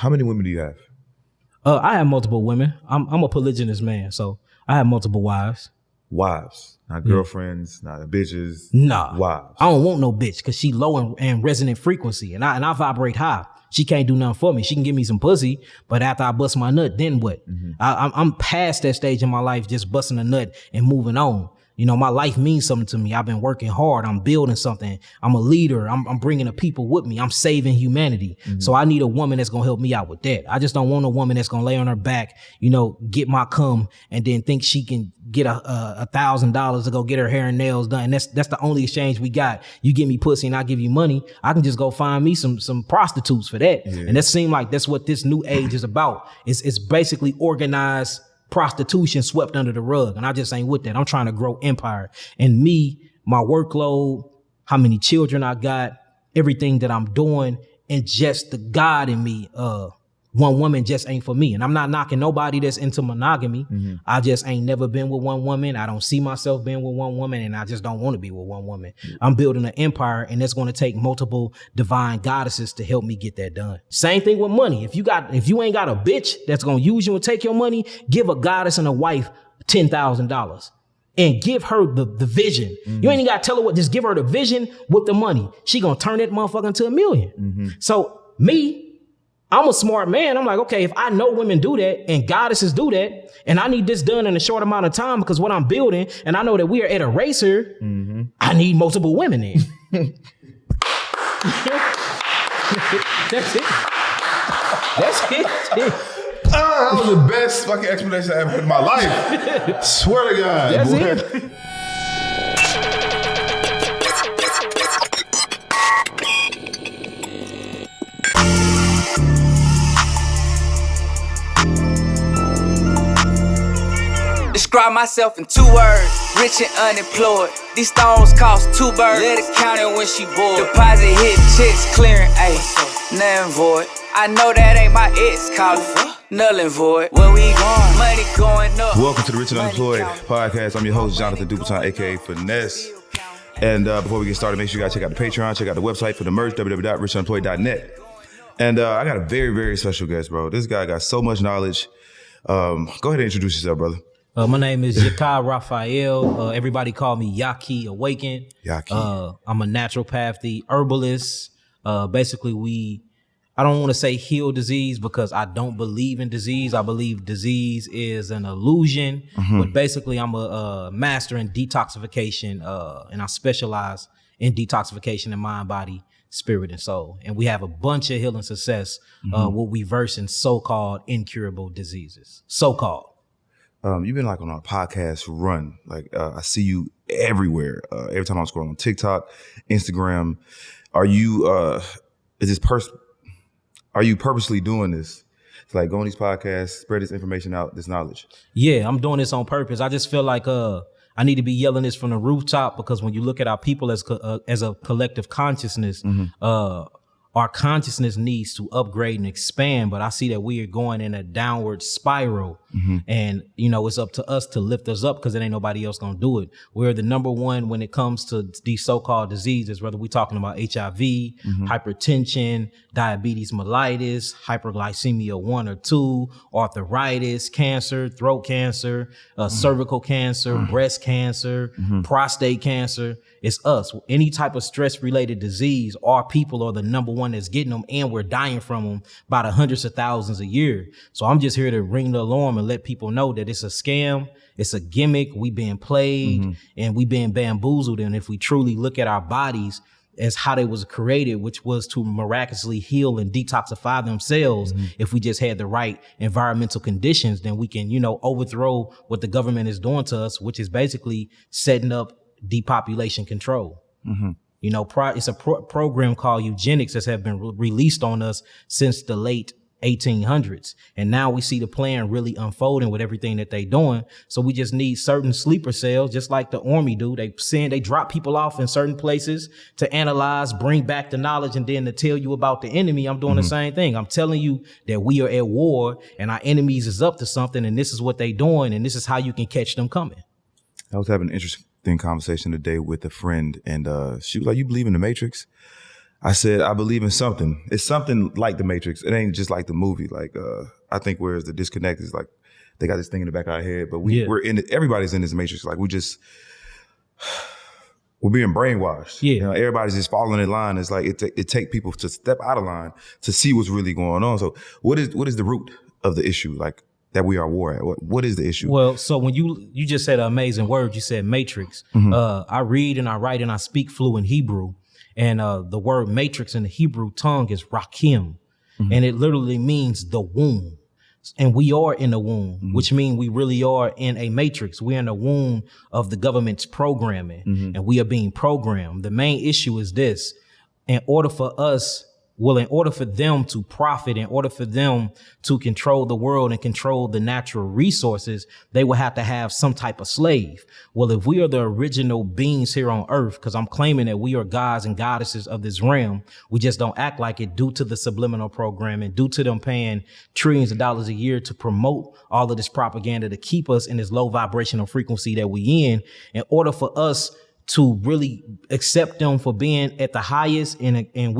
How many women do you have? I have multiple women. I'm a polygynous man, so I have multiple wives. Wives, not girlfriends, not bitches. Nah, wives. I don't want no bitch because she low in resonant frequency, and I vibrate high. She can't do nothing for me. She can give me some pussy, but after I bust my nut, then what? I'm past that stage in my life, just busting a nut and moving on. You know, my life means something to me. I've been working hard. I'm building something. I'm a leader. I'm bringing the people with me. I'm saving humanity. So I need a woman that's going to help me out with that. I just don't want a woman that's going to lay on her back, you know, get my cum and then think she can get $1,000 to go get her hair and nails done. That's the only exchange we got. You give me pussy and I give you money. I can just go find me some prostitutes for that. Yeah. And that seems like that's what this new age is about. It's basically organized prostitution swept under the rug. And I just ain't with that. I'm trying to grow empire. And me, my workload, how many children I got, everything that I'm doing, and just the God in me, one woman just ain't for me. And I'm not knocking nobody that's into monogamy. I just ain't never been with one woman. I don't see myself being with one woman, and I just don't want to be with one woman. I'm building an empire, and it's going to take multiple divine goddesses to help me get that done. Same thing with money. If you ain't got a bitch that's going to use you and take your money, give a goddess and a wife $10,000 and give her the vision. You ain't even got to tell her what, just give her the vision with the money. She going to turn that motherfucker into $1 million. So me, I'm a smart man. I'm like, okay, if I know women do that and goddesses do that, and I need this done in a short amount of time because what I'm building, and I know that we are at a racer, I need multiple women in. That's it. That was the best fucking explanation I ever heard in my life. Swear to God. That's boy. it. Describe myself in 2 words, rich and unemployed. These stones cost 2 birds. Let it count it when she bored. Deposit hit checks clearing, ayy, nothing void. I know that ain't my ex calling, null and void. Where we going? Money going up. Welcome to the Rich and Unemployed podcast. I'm your host, Jonathan Dubuton, aka Finesse. And before we get started, make sure you guys check out the Patreon, check out the website for the merch, www.richunemployed.net. And I got a very, very special guest, bro. This guy got so much knowledge. Go ahead and introduce yourself, brother. My name is Yahki Raphael. Everybody call me Yahki Awaken. Yahki. I'm a naturopathy herbalist. Basically, I don't want to say heal disease because I don't believe in disease. I believe disease is an illusion. But basically, I'm a master in detoxification, and I specialize in detoxification in mind, body, spirit, and soul. And we have a bunch of healing success what we verse in so-called incurable diseases. So-called. You've been like on our podcast run. Like I see you everywhere. Every time I'm scrolling on TikTok, Instagram. Are you are you purposely doing this? It's like go on these podcasts, spread this information out, this knowledge. Yeah, I'm doing this on purpose. I just feel like I need to be yelling this from the rooftop because when you look at our people as a collective consciousness, our consciousness needs to upgrade and expand, but I see that we are going in a downward spiral. And, you know, it's up to us to lift us up because it ain't nobody else going to do it. We're the number one when it comes to these so-called diseases, whether we're talking about HIV, hypertension, diabetes mellitus, hyperglycemia 1 or 2, arthritis, cancer, throat cancer, cervical cancer, breast cancer, prostate cancer. It's us. Any type of stress-related disease, our people are the number one that's getting them, and we're dying from them by the hundreds of thousands a year. So I'm just here to ring the alarm and let people know that it's a scam, it's a gimmick, we being played, and we being bamboozled. And if we truly look at our bodies as how they was created, which was to miraculously heal and detoxify themselves, if we just had the right environmental conditions, then we can, you know, overthrow what the government is doing to us, which is basically setting up depopulation control. You know, it's a program called eugenics that have been released on us since the late 1800s. And now we see the plan really unfolding with everything that they doing. So we just need certain sleeper cells, just like the army do. They drop people off in certain places to analyze, bring back the knowledge, and then to tell you about the enemy. I'm doing the same thing. I'm telling you that we are at war and our enemies is up to something, and this is what they doing, and this is how you can catch them coming. I was having an interesting conversation today with a friend, and she was like, "You believe in the Matrix?" I said, I believe in something. It's something like the Matrix. It ain't just like the movie. Like, I think whereas the disconnect is like, they got this thing in the back of our head, but we're in it. Everybody's in this Matrix. Like we're being brainwashed. Yeah. You know, everybody's just following in line. It's like, it take people to step out of line to see what's really going on. So what is the root of the issue? Like that we are war at? What is the issue? Well, so when you just said an amazing word, you said matrix. I read and I write and I speak fluent Hebrew. And the word matrix in the Hebrew tongue is rakim. And it literally means the womb. And we are in the womb, which means we really are in a matrix. We're in the womb of the government's programming, and we are being programmed. The main issue is this. In order for them to profit, in order for them to control the world and control the natural resources, they will have to have some type of slave. Well, if we are the original beings here on earth, because I'm claiming that we are gods and goddesses of this realm, we just don't act like it due to the subliminal programming, due to them paying trillions of dollars a year to promote all of this propaganda to keep us in this low vibrational frequency that we in order for us to really accept them for being at the highest and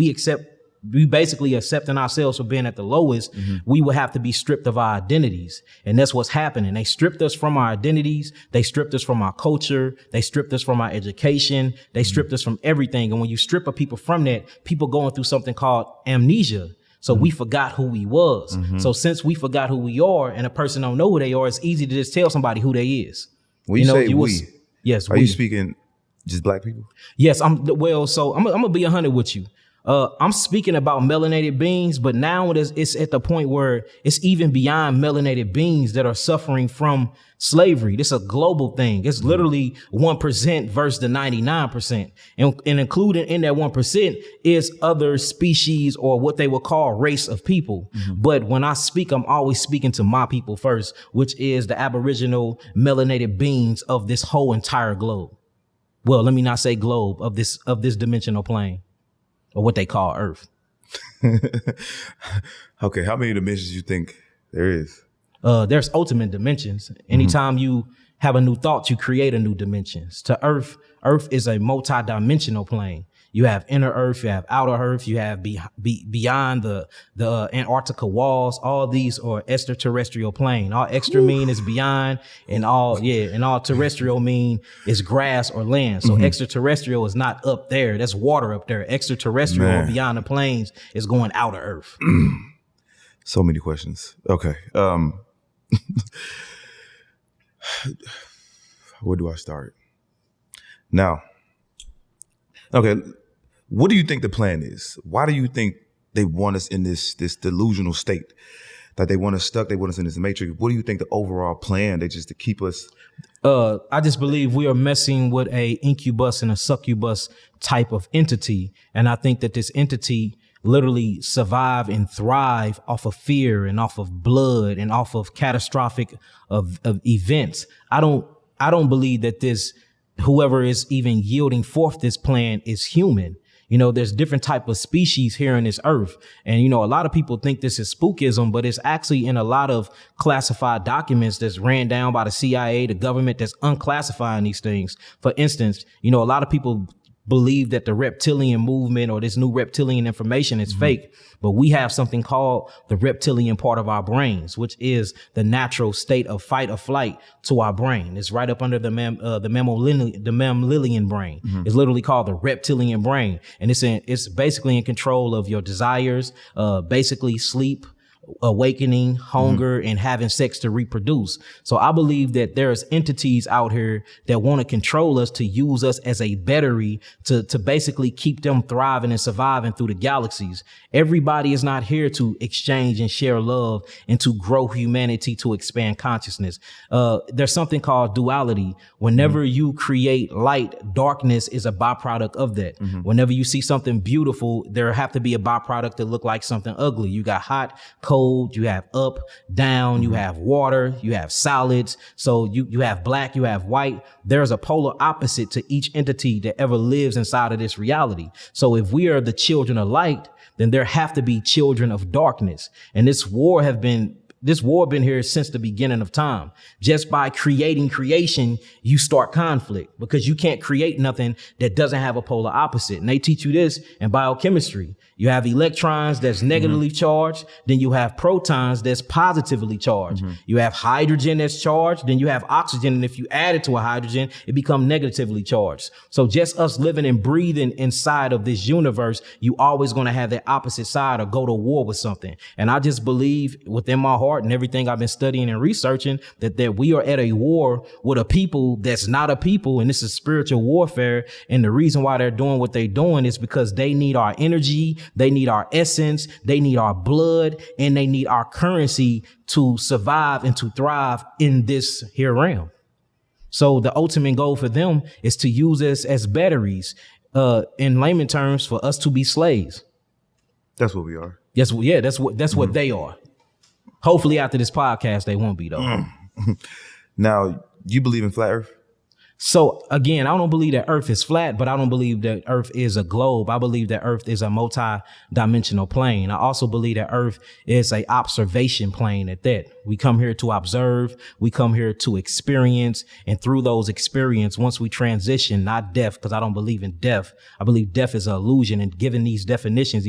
we basically accepting ourselves for being at the lowest, we will have to be stripped of our identities. And that's what's happening. They stripped us from our identities. They stripped us from our culture. They stripped us from our education. They stripped us from everything. And when you strip a people from that, people going through something called amnesia. So we forgot who we was. So since we forgot who we are and a person don't know who they are, it's easy to just tell somebody who they is. When you say we, yes, are you speaking just black people? Yes, I'm gonna be 100 with you. I'm speaking about melanated beings, but now it's at the point where it's even beyond melanated beings that are suffering from slavery. This is a global thing. It's literally 1% versus the 99%. And included in that 1% is other species or what they would call race of people. But when I speak, I'm always speaking to my people first, which is the aboriginal melanated beings of this whole entire globe. Well, let me not say globe, of this dimensional plane. Or what they call Earth. Okay, how many dimensions you think there is? There's ultimate dimensions. Anytime you have a new thought, you create a new dimensions. To Earth is a multi-dimensional plane. You have inner Earth, you have outer Earth, you have beyond the Antarctica walls. All these are extraterrestrial plane. All extra mean is beyond, and all terrestrial mean is grass or land. So extraterrestrial is not up there. That's water up there. Extraterrestrial or beyond the planes is going outer Earth. So many questions. Okay. Where do I start? Now, okay. What do you think the plan is? Why do you think they want us in this delusional state? That they want us stuck, they want us in this matrix. What do you think the overall plan? They just to keep us? I just believe we are messing with a incubus and a succubus type of entity. And I think that this entity literally survive and thrive off of fear and off of blood and off of catastrophic of events. I don't believe that whoever is even yielding forth this plan is human. You know, there's different type of species here on this earth. And, you know, a lot of people think this is spookism, but it's actually in a lot of classified documents that's ran down by the CIA, the government that's unclassifying these things. For instance, you know, a lot of people believe that the reptilian movement or this new reptilian information is fake, but we have something called the reptilian part of our brains, which is the natural state of fight or flight to our brain. It's right up under the mammalian brain. It's literally called the reptilian brain, and it's basically in control of your desires, basically sleep, awakening, hunger, and having sex to reproduce. So I believe that there's entities out here that want to control us, to use us as a battery to basically keep them thriving and surviving through the galaxies. Everybody is not here to exchange and share love and to grow humanity, to expand consciousness. There's something called duality. Whenever you create light, darkness is a byproduct of that. Whenever you see something beautiful, there have to be a byproduct that look like something ugly. You got hot, cold, you have up, down, you have water, you have solids. So you have black, you have white. There's a polar opposite to each entity that ever lives inside of this reality. So if we are the children of light, then there have to be children of darkness. And this war have been This war been here since the beginning of time. Just by creating creation, you start conflict because you can't create nothing that doesn't have a polar opposite. And they teach you this in biochemistry. You have electrons that's negatively charged. Then you have protons that's positively charged. You have hydrogen that's charged. Then you have oxygen. And if you add it to a hydrogen, it becomes negatively charged. So just us living and breathing inside of this universe, you always going to have that opposite side or go to war with something. And I just believe within my heart and everything I've been studying and researching that we are at a war with a people that's not a people. And this is spiritual warfare. And the reason why they're doing what they're doing is because they need our energy. They need our essence. They need our blood, and they need our currency to survive and to thrive in this here realm. So the ultimate goal for them is to use us as batteries, in layman terms, for us to be slaves. That's what we are. Yes, yeah, that's what they are. Hopefully after this podcast, they won't be though. Now, you believe in flat earth? So again, I don't believe that Earth is flat, but I don't believe that Earth is a globe. I believe that Earth is a multi-dimensional plane. I also believe that Earth is an observation plane at that. We come here to observe. We come here to experience. And through those experiences, once we transition, not death, because I don't believe in death. I believe death is an illusion. And given these definitions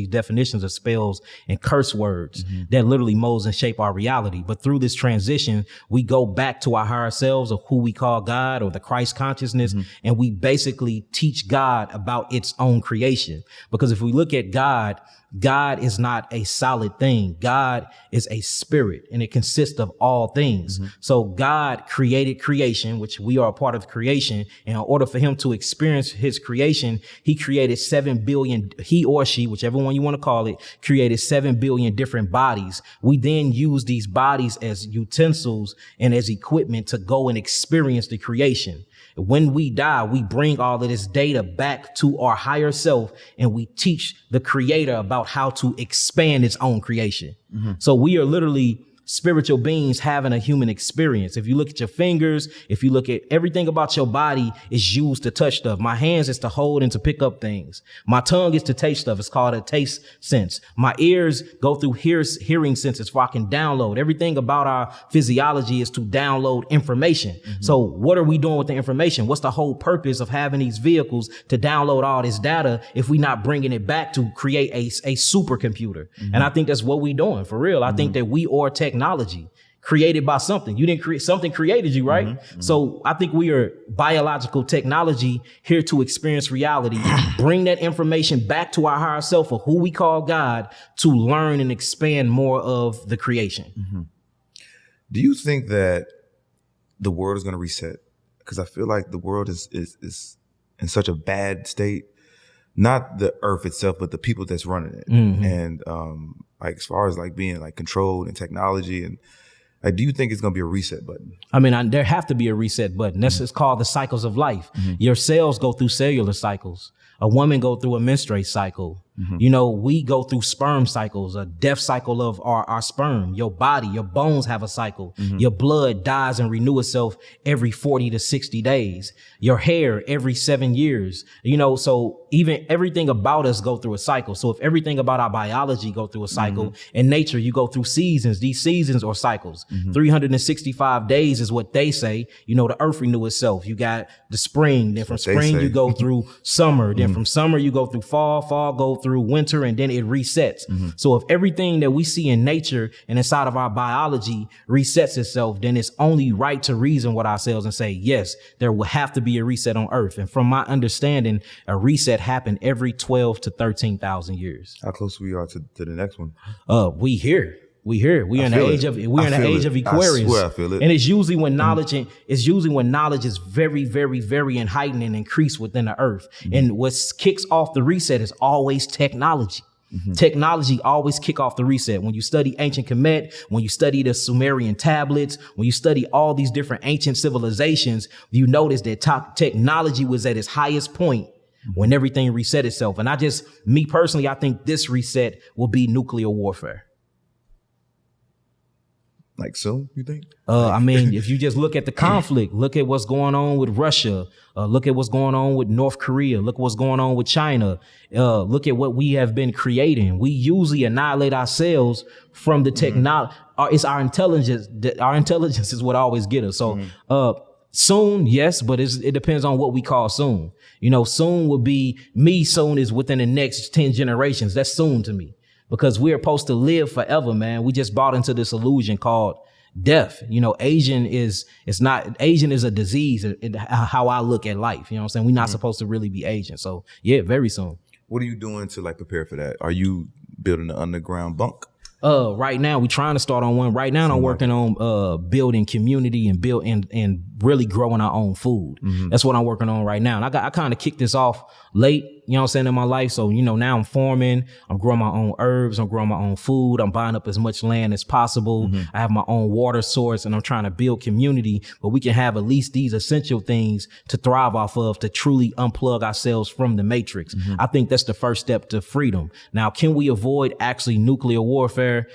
are spells and curse words that literally molds and shape our reality. But through this transition, we go back to our higher selves of who we call God or the Christ consciousness. And we basically teach God about its own creation. Because if we look at God, God is not a solid thing. God is a spirit, and it consists of all things. So God created creation, which we are a part of creation. And in order for him to experience his creation, he created 7 billion, he or she, whichever one you want to call it, created 7 billion different bodies. We then use these bodies as utensils and as equipment to go and experience the creation. When we die, we bring all of this data back to our higher self, and we teach the creator about how to expand its own creation. So we are literally spiritual beings having a human experience. If you look at your fingers, if you look at everything about your body is used to touch stuff. My hands is to hold and to pick up things. My tongue is to taste stuff. It's called a taste sense. My ears go through hearing senses so I can download. Everything about our physiology is to download information. So what are we doing with the information? What's the whole purpose of having these vehicles to download all this data if we're not bringing it back to create a supercomputer? And I think that's what we're doing for real. I think that we are technology created by something. You didn't create, something created you, right? So I think we are biological technology here to experience reality, bring that information back to our higher self of who we call God to learn and expand more of the creation. Do you think that the world is going to reset? Because I feel like the world is in such a bad state. Not the earth itself, but the people that's running it. And like as far as like being like controlled and technology, and like, do you think it's going to be a reset button? I mean, there have to be a reset button. That's just called the cycles of life. Your cells go through cellular cycles. A woman go through a menstruate cycle. You know, we go through sperm cycles, a death cycle of our sperm. Your body, your bones have a cycle. Your blood dies and renew itself every 40 to 60 days. Your hair every 7 years. You know, so even everything about us go through a cycle. So if everything about our biology go through a cycle, in nature, you go through seasons. These seasons or cycles. 365 days is what they say. You know, the earth renew itself. You got the spring. Then from spring, you go through summer. Then from summer, you go through fall go through winter, and then it resets. So if everything that we see in nature and inside of our biology resets itself, then it's only right to reason with ourselves and say, yes, there will have to be a reset on earth. And from my understanding, a reset happened every 12 to 13,000 years. How close we are to the next one? We here. We're in the age of Aquarius. I swear I feel it. And it's usually when knowledge is very, very, very heightened and increased within the earth. And what kicks off the reset is always technology. Technology always kick off the reset. When you study ancient Kemet, when you study the Sumerian tablets, when you study all these different ancient civilizations, you notice that technology was at its highest point when everything reset itself. And me personally, I think this reset will be nuclear warfare. Like soon, you think? I mean, if you just look at the conflict, look at what's going on with Russia, look at what's going on with North Korea, look at what's going on with China, look at what we have been creating. We usually annihilate ourselves from the technology. It's our intelligence. Our intelligence is what always get us. So soon, yes, but it depends on what we call soon. You know, soon would be me. Soon is within the next 10 generations. That's soon to me. Because we're supposed to live forever, man. We just bought into this illusion called death. You know, Asian is a disease, how I look at life. You know what I'm saying? We're not supposed to really be Asian. So yeah, very soon. What are you doing to like prepare for that? Are you building an underground bunk? Right now we're trying to start on one. Right now I'm working on building community and really growing our own food. That's what I'm working on right now. And I kind of kicked this off late, you know what I'm saying, in my life. So, you know, now I'm farming, I'm growing my own herbs, I'm growing my own food, I'm buying up as much land as possible. I have my own water source and I'm trying to build community, but we can have at least these essential things to thrive off of, to truly unplug ourselves from the matrix. I think that's the first step to freedom. Now, can we avoid actually nuclear warfare?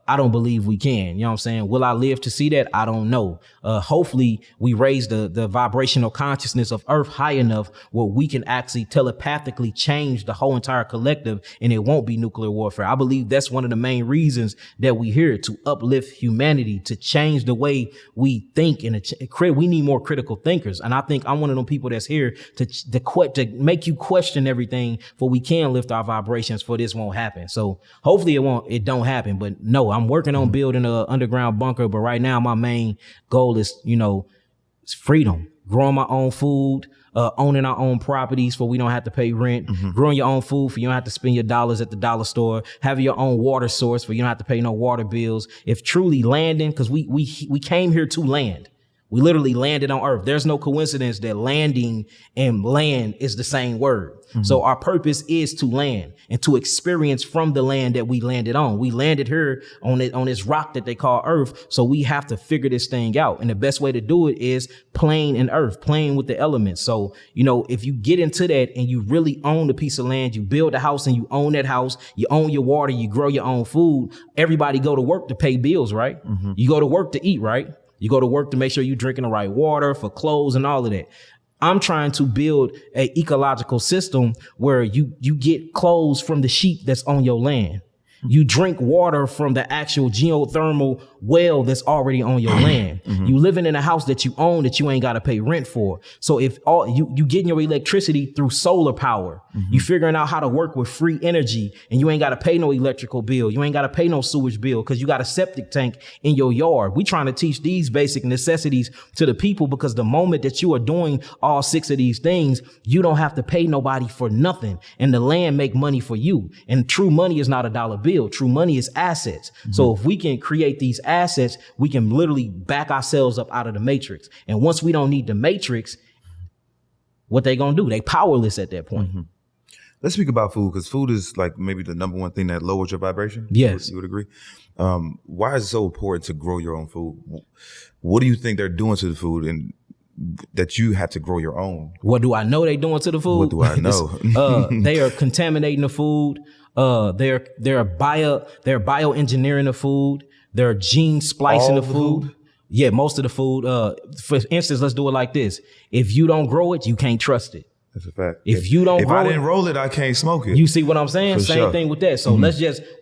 I don't believe we can. You know what I'm saying? Will I live to see that? I don't know. Hopefully we raise the vibrational consciousness of Earth high enough where we can actually telepathically change the whole entire collective and it won't be nuclear warfare. I believe that's one of the main reasons that we're here, to uplift humanity, to change the way we think, and we need more critical thinkers. And I think I'm one of them people that's here to make you question everything, for we can lift our vibrations, for this won't happen. So hopefully it don't happen. But no, I'm working on building an underground bunker. But right now, my main goal is, you know, it's freedom, growing my own food, owning our own properties for we don't have to pay rent, growing your own food for you don't have to spend your dollars at the dollar store, having your own water source for you don't have to pay no water bills. If truly landing, because we came here to land. We literally landed on Earth. There's no coincidence that landing and land is the same word. So our purpose is to land and to experience from the land that we landed on. We landed here on this rock that they call Earth. So we have to figure this thing out. And the best way to do it is playing in Earth, playing with the elements. So, you know, if you get into that and you really own the piece of land, you build a house and you own that house, you own your water, you grow your own food. Everybody go to work to pay bills, right? You go to work to eat, right? You go to work to make sure you're drinking the right water, for clothes and all of that. I'm trying to build an ecological system where you get clothes from the sheep that's on your land. You drink water from the actual geothermal well that's already on your land. You living in a house that you own that you ain't got to pay rent for. So if all you getting your electricity through solar power, you figuring out how to work with free energy, and you ain't got to pay no electrical bill. You ain't got to pay no sewage bill because you got a septic tank in your yard. We trying to teach these basic necessities to the people, because the moment that you are doing all 6 of these things, you don't have to pay nobody for nothing, and the land make money for you. And true money is not a dollar bill. True money is assets. So if we can create these assets, we can literally back ourselves up out of the matrix. And once we don't need the matrix, what they gonna do? They powerless at that point. Let's speak about food, because food is like maybe the number one thing that lowers your vibration. Yes. You would agree? Why is it so important to grow your own food? What do you think they're doing to the food and that you had to grow your own? What do I know they doing to the food? What do I know? They are contaminating the food. They're bioengineering the food. They're gene splicing the food. Yeah, most of the food. For instance, let's do it like this. If you don't grow it, you can't trust it. That's a fact. If I didn't roll it, I can't smoke it. You see what I'm saying? For Same sure. thing with that. So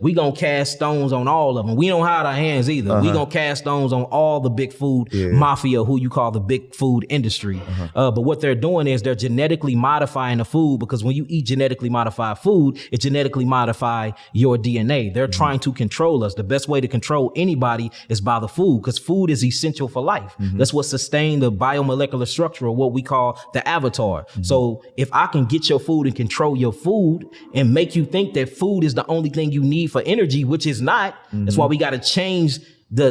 we gonna cast stones on all of them. We don't hide our hands either. We gonna cast stones on all the big food mafia, who you call the big food industry. But what they're doing is they're genetically modifying the food, because when you eat genetically modified food, it genetically modify your DNA. They're trying to control us. The best way to control anybody is by the food, because food is essential for life. That's what sustains the biomolecular structure, or what we call the avatar. So if I can get your food and control your food and make you think that food is the only thing you need for energy, which is not, that's why we got to change the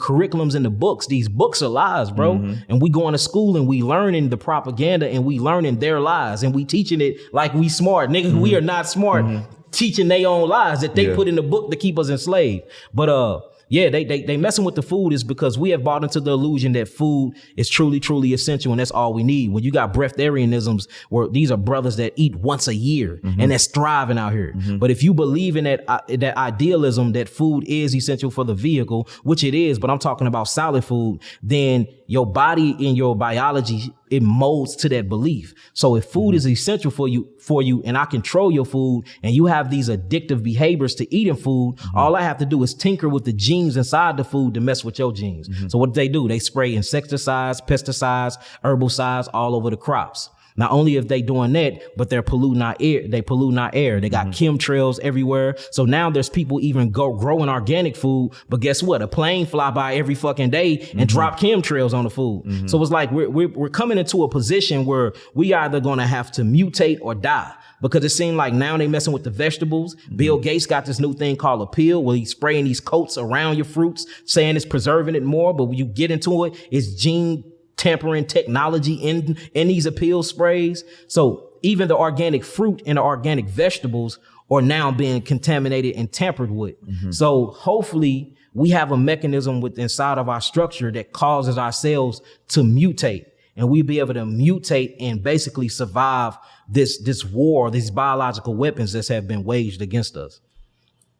curriculums in the books. These books are lies, bro. And we going to school and we learning the propaganda and we learning their lies and we teaching it like we smart. Nigga, we are not smart. Teaching their own lies that they put in the book to keep us enslaved. But yeah, they messing with the food is because we have bought into the illusion that food is truly, truly essential and that's all we need. When you got breatharianisms where these are brothers that eat once a year and that's thriving out here. But if you believe in that idealism that food is essential for the vehicle, which it is, but I'm talking about solid food, then your body and your biology, it molds to that belief. So if food is essential for you and I control your food and you have these addictive behaviors to eating food, all I have to do is tinker with the genes inside the food to mess with your genes. So what do? They spray insecticides, pesticides, herbicides all over the crops. Not only if they doing that, but they're polluting our air. They polluting our air. They got chemtrails everywhere. So now there's people even growing organic food. But guess what? A plane fly by every fucking day and drop chemtrails on the food. So it's like we're coming into a position where we either going to have to mutate or die. Because it seemed like now they messing with the vegetables. Bill Gates got this new thing called a peel where he's spraying these coats around your fruits, saying it's preserving it more. But when you get into it, it's gene tampering technology in these appeal sprays. So even the organic fruit and the organic vegetables are now being contaminated and tampered with. So hopefully we have a mechanism inside of our structure that causes our cells to mutate, and we be able to mutate and basically survive this war, these biological weapons that have been waged against us.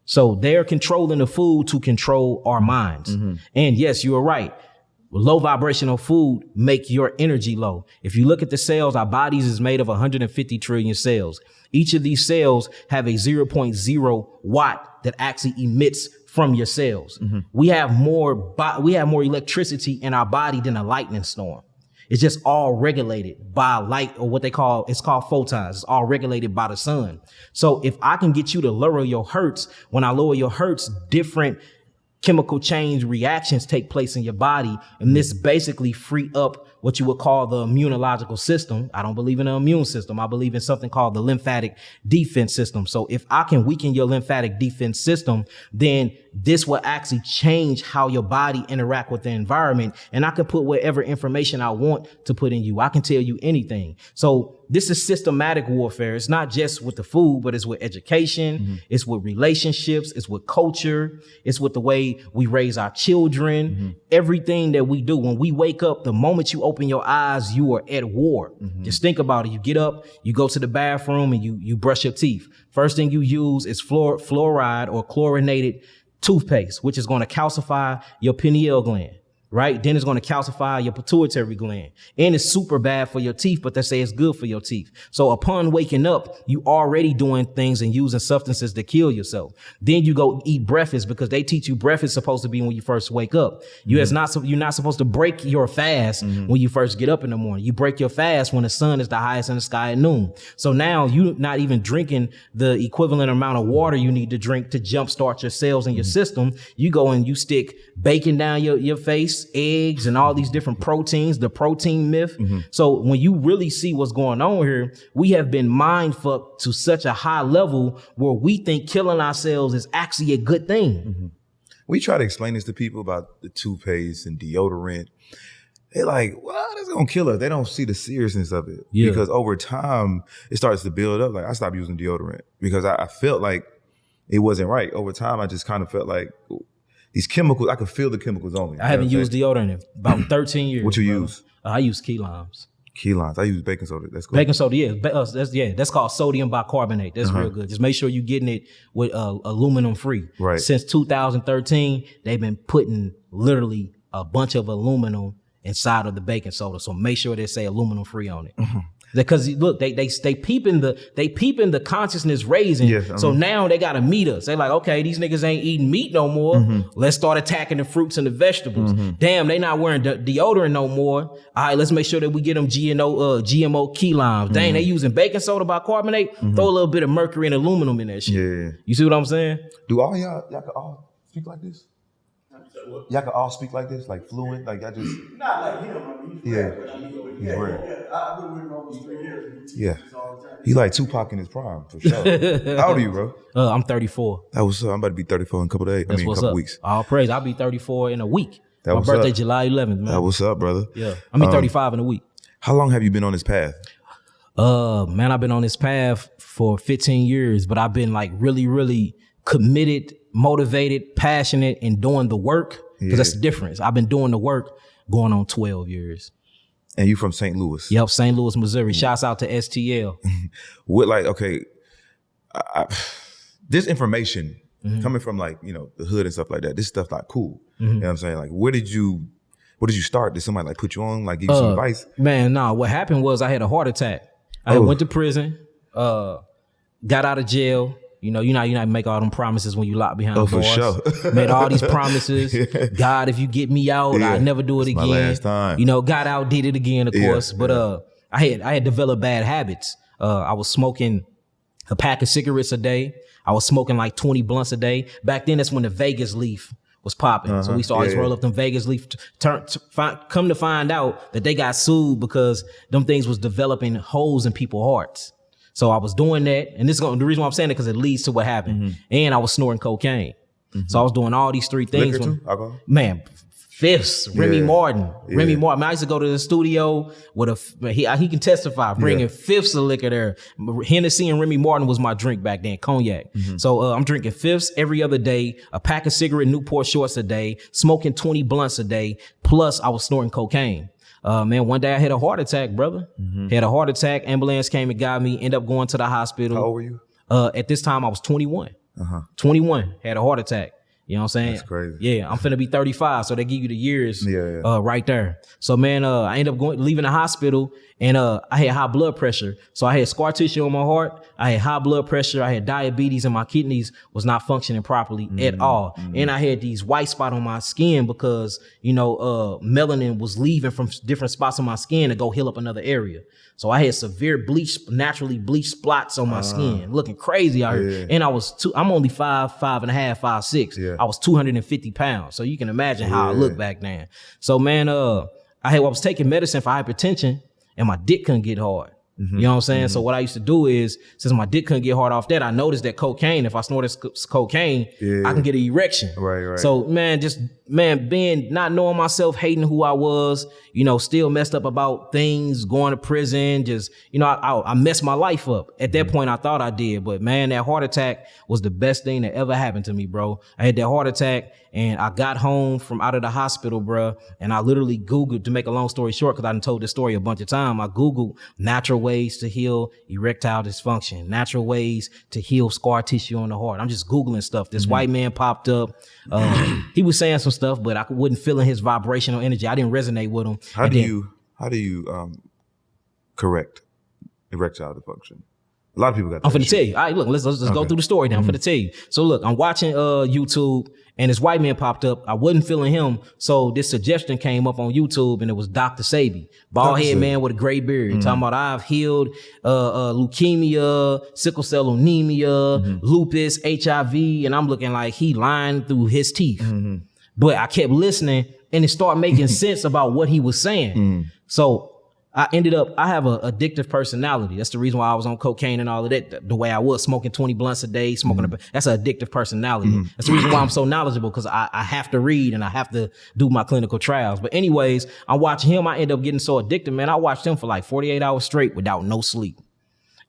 So they're controlling the food to control our minds. And yes, you are right. Low vibrational food make your energy low. If you look at the cells, our bodies is made of 150 trillion cells. Each of these cells have a 0.0 watt that actually emits from your cells. We have more electricity in our body than a lightning storm. It's just all regulated by light, or it's called photons. It's all regulated by the sun. So if I can get you to lower your hertz, when I lower your hertz, different chemical change reactions take place in your body, and this basically free up what you would call the immunological system. I don't believe in an immune system. I believe in something called the lymphatic defense system. So if I can weaken your lymphatic defense system, then this will actually change how your body interact with the environment. And I can put whatever information I want to put in you. I can tell you anything. So this is systematic warfare. It's not just with the food, but it's with education. It's with relationships. It's with culture. It's with the way we raise our children. Everything that we do. When we wake up, the moment you open your eyes, you are at war. Just think about it. You get up, you go to the bathroom, and you brush your teeth. First thing you use is fluoride or chlorinated toothpaste, which is going to calcify your pineal gland. Right? Then it's going to calcify your pituitary gland. And it's super bad for your teeth, but they say it's good for your teeth. So upon waking up, you already doing things and using substances to kill yourself. Then you go eat breakfast, because they teach you breakfast is supposed to be when you first wake up. You're not supposed to break your fast when you first get up in the morning. You break your fast when the sun is the highest in the sky at noon. So now you're not even drinking the equivalent amount of water you need to drink to jumpstart your cells in your system. You go and you stick bacon down your face, eggs, and all these different proteins, the protein myth. So when you really see what's going on here, we have been mind fucked to such a high level where we think killing ourselves is actually a good thing. We try to explain this to people about the toothpaste and deodorant. They're like, well, that's gonna kill us. They don't see the seriousness of it. Because over time, it starts to build up. Like, I stopped using deodorant because I felt like it wasn't right. Over time, I just kind of felt like these chemicals, I could feel the chemicals on me. I haven't used deodorant in about 13 years. What you use? I use key limes. Key limes. I use baking soda. That's cool. Baking soda, that's called sodium bicarbonate. That's real good. Just make sure you're getting it with aluminum free. Right. Since 2013, they've been putting literally a bunch of aluminum inside of the baking soda. So make sure they say aluminum free on it. Because look, they peeping the consciousness raising. Yes, so now they gotta meet us. They like, okay, these niggas ain't eating meat no more. Let's start attacking the fruits and the vegetables. Damn, they not wearing deodorant no more. All right, let's make sure that we get them GMO key limes. Dang, they using baking soda bicarbonate. Throw a little bit of mercury and aluminum in that shit. Yeah, you see what I'm saying? Do all y'all can all speak like this? Y'all can all speak like this, like fluent, like y'all just not like him. I mean, he's rare, but I mean, he's rare. I've been with him almost 3 years. He like Tupac in his prime for sure. How old are you, bro? I'm 34. That was I'm about to be 34 in a couple days. A couple weeks. All praise. I'll be 34 in a week. My birthday, July 11th. Man. That what's up, brother? Yeah, I mean 35 in a week. How long have you been on this path? Man, I've been on this path for 15 years, but I've been like really, really committed, motivated, passionate, and doing the work. Because that's the difference. I've been doing the work going on 12 years. And you from St. Louis? Yep, St. Louis, Missouri. Shouts out to STL. What, like, okay, this information coming from, like, you know, the hood and stuff like that, this stuff like cool. You know what I'm saying? Like, where did you start? Did somebody like put you on, like give you some advice? Man, no, what happened was I had a heart attack. I went to prison, got out of jail. You know, you not make all them promises when you lock behind bars. For sure. Made all these promises. God, if you get me out, I'll never do it again. My last time. You know, got out, did it again, of course. But I had developed bad habits. I was smoking a pack of cigarettes a day. I was smoking like 20 blunts a day. Back then, that's when the Vegas leaf was popping. So we used to always roll up them Vegas leaf. Come to find out that they got sued because them things was developing holes in people's hearts. So I was doing that, and the reason why I'm saying it because it leads to what happened. And I was snorting cocaine. So I was doing all these three things. Liquor too? Alcohol? Man, fifths, Remy Martin. Remy Martin. I used to go to the studio with he can testify, bringing fifths of liquor there. Hennessy and Remy Martin was my drink back then, cognac. So I'm drinking fifths every other day, a pack of cigarette Newport Shorts a day, smoking 20 blunts a day, plus I was snorting cocaine. Man, one day I had a heart attack, brother. Had a heart attack. Ambulance came and got me. Ended up going to the hospital. How old were you? At this time, I was 21. 21. Had a heart attack. You know what I'm saying? That's crazy. Yeah, I'm finna be 35, so they give you the years right there. So, man, I ended up leaving the hospital, and I had high blood pressure. So I had scar tissue on my heart. I had high blood pressure. I had diabetes, and my kidneys was not functioning properly at all. And I had these white spots on my skin because, you know, melanin was leaving from different spots on my skin to go heal up another area. So I had severe naturally bleached spots on my skin, looking crazy out here. And I'm only 5'5.5", 5'6". I was 250 pounds. So you can imagine how I looked back then. So, man, I was taking medicine for hypertension, and my dick couldn't get hard. You know what I'm saying? So what I used to do is, since my dick couldn't get hard off that, I noticed that cocaine, if I snorted cocaine, I can get an erection. Right. So, man, being, not knowing myself, hating who I was, you know, still messed up about things, going to prison, just, you know, I messed my life up. At that point, I thought I did, but man, that heart attack was the best thing that ever happened to me, bro. I had that heart attack, and I got home from out of the hospital, bro, and I literally Googled, to make a long story short, because I done told this story a bunch of times, I Googled natural ways to heal erectile dysfunction, natural ways to heal scar tissue on the heart. I'm just Googling stuff. This white man popped up. He was saying some stuff, but I wasn't feeling his vibrational energy. I didn't resonate with him. How do you correct erectile dysfunction? A lot of people got that. I'm finna tell you. All right, look, let's go through the story now. I'm finna tell you. So look, I'm watching YouTube, and this white man popped up. I wasn't feeling him, so this suggestion came up on YouTube, and it was Dr. Sebi, bald head man with a gray beard, talking about I've healed leukemia, sickle cell anemia, lupus, HIV, and I'm looking like he lying through his teeth. But I kept listening, and it started making sense about what he was saying. So I have an addictive personality. That's the reason why I was on cocaine and all of that, the way I was, smoking 20 blunts a day, that's an addictive personality. That's the reason why I'm so knowledgeable, because I have to read and I have to do my clinical trials. But anyways, I'm watching him. I end up getting so addicted, man. I watched him for like 48 hours straight without no sleep.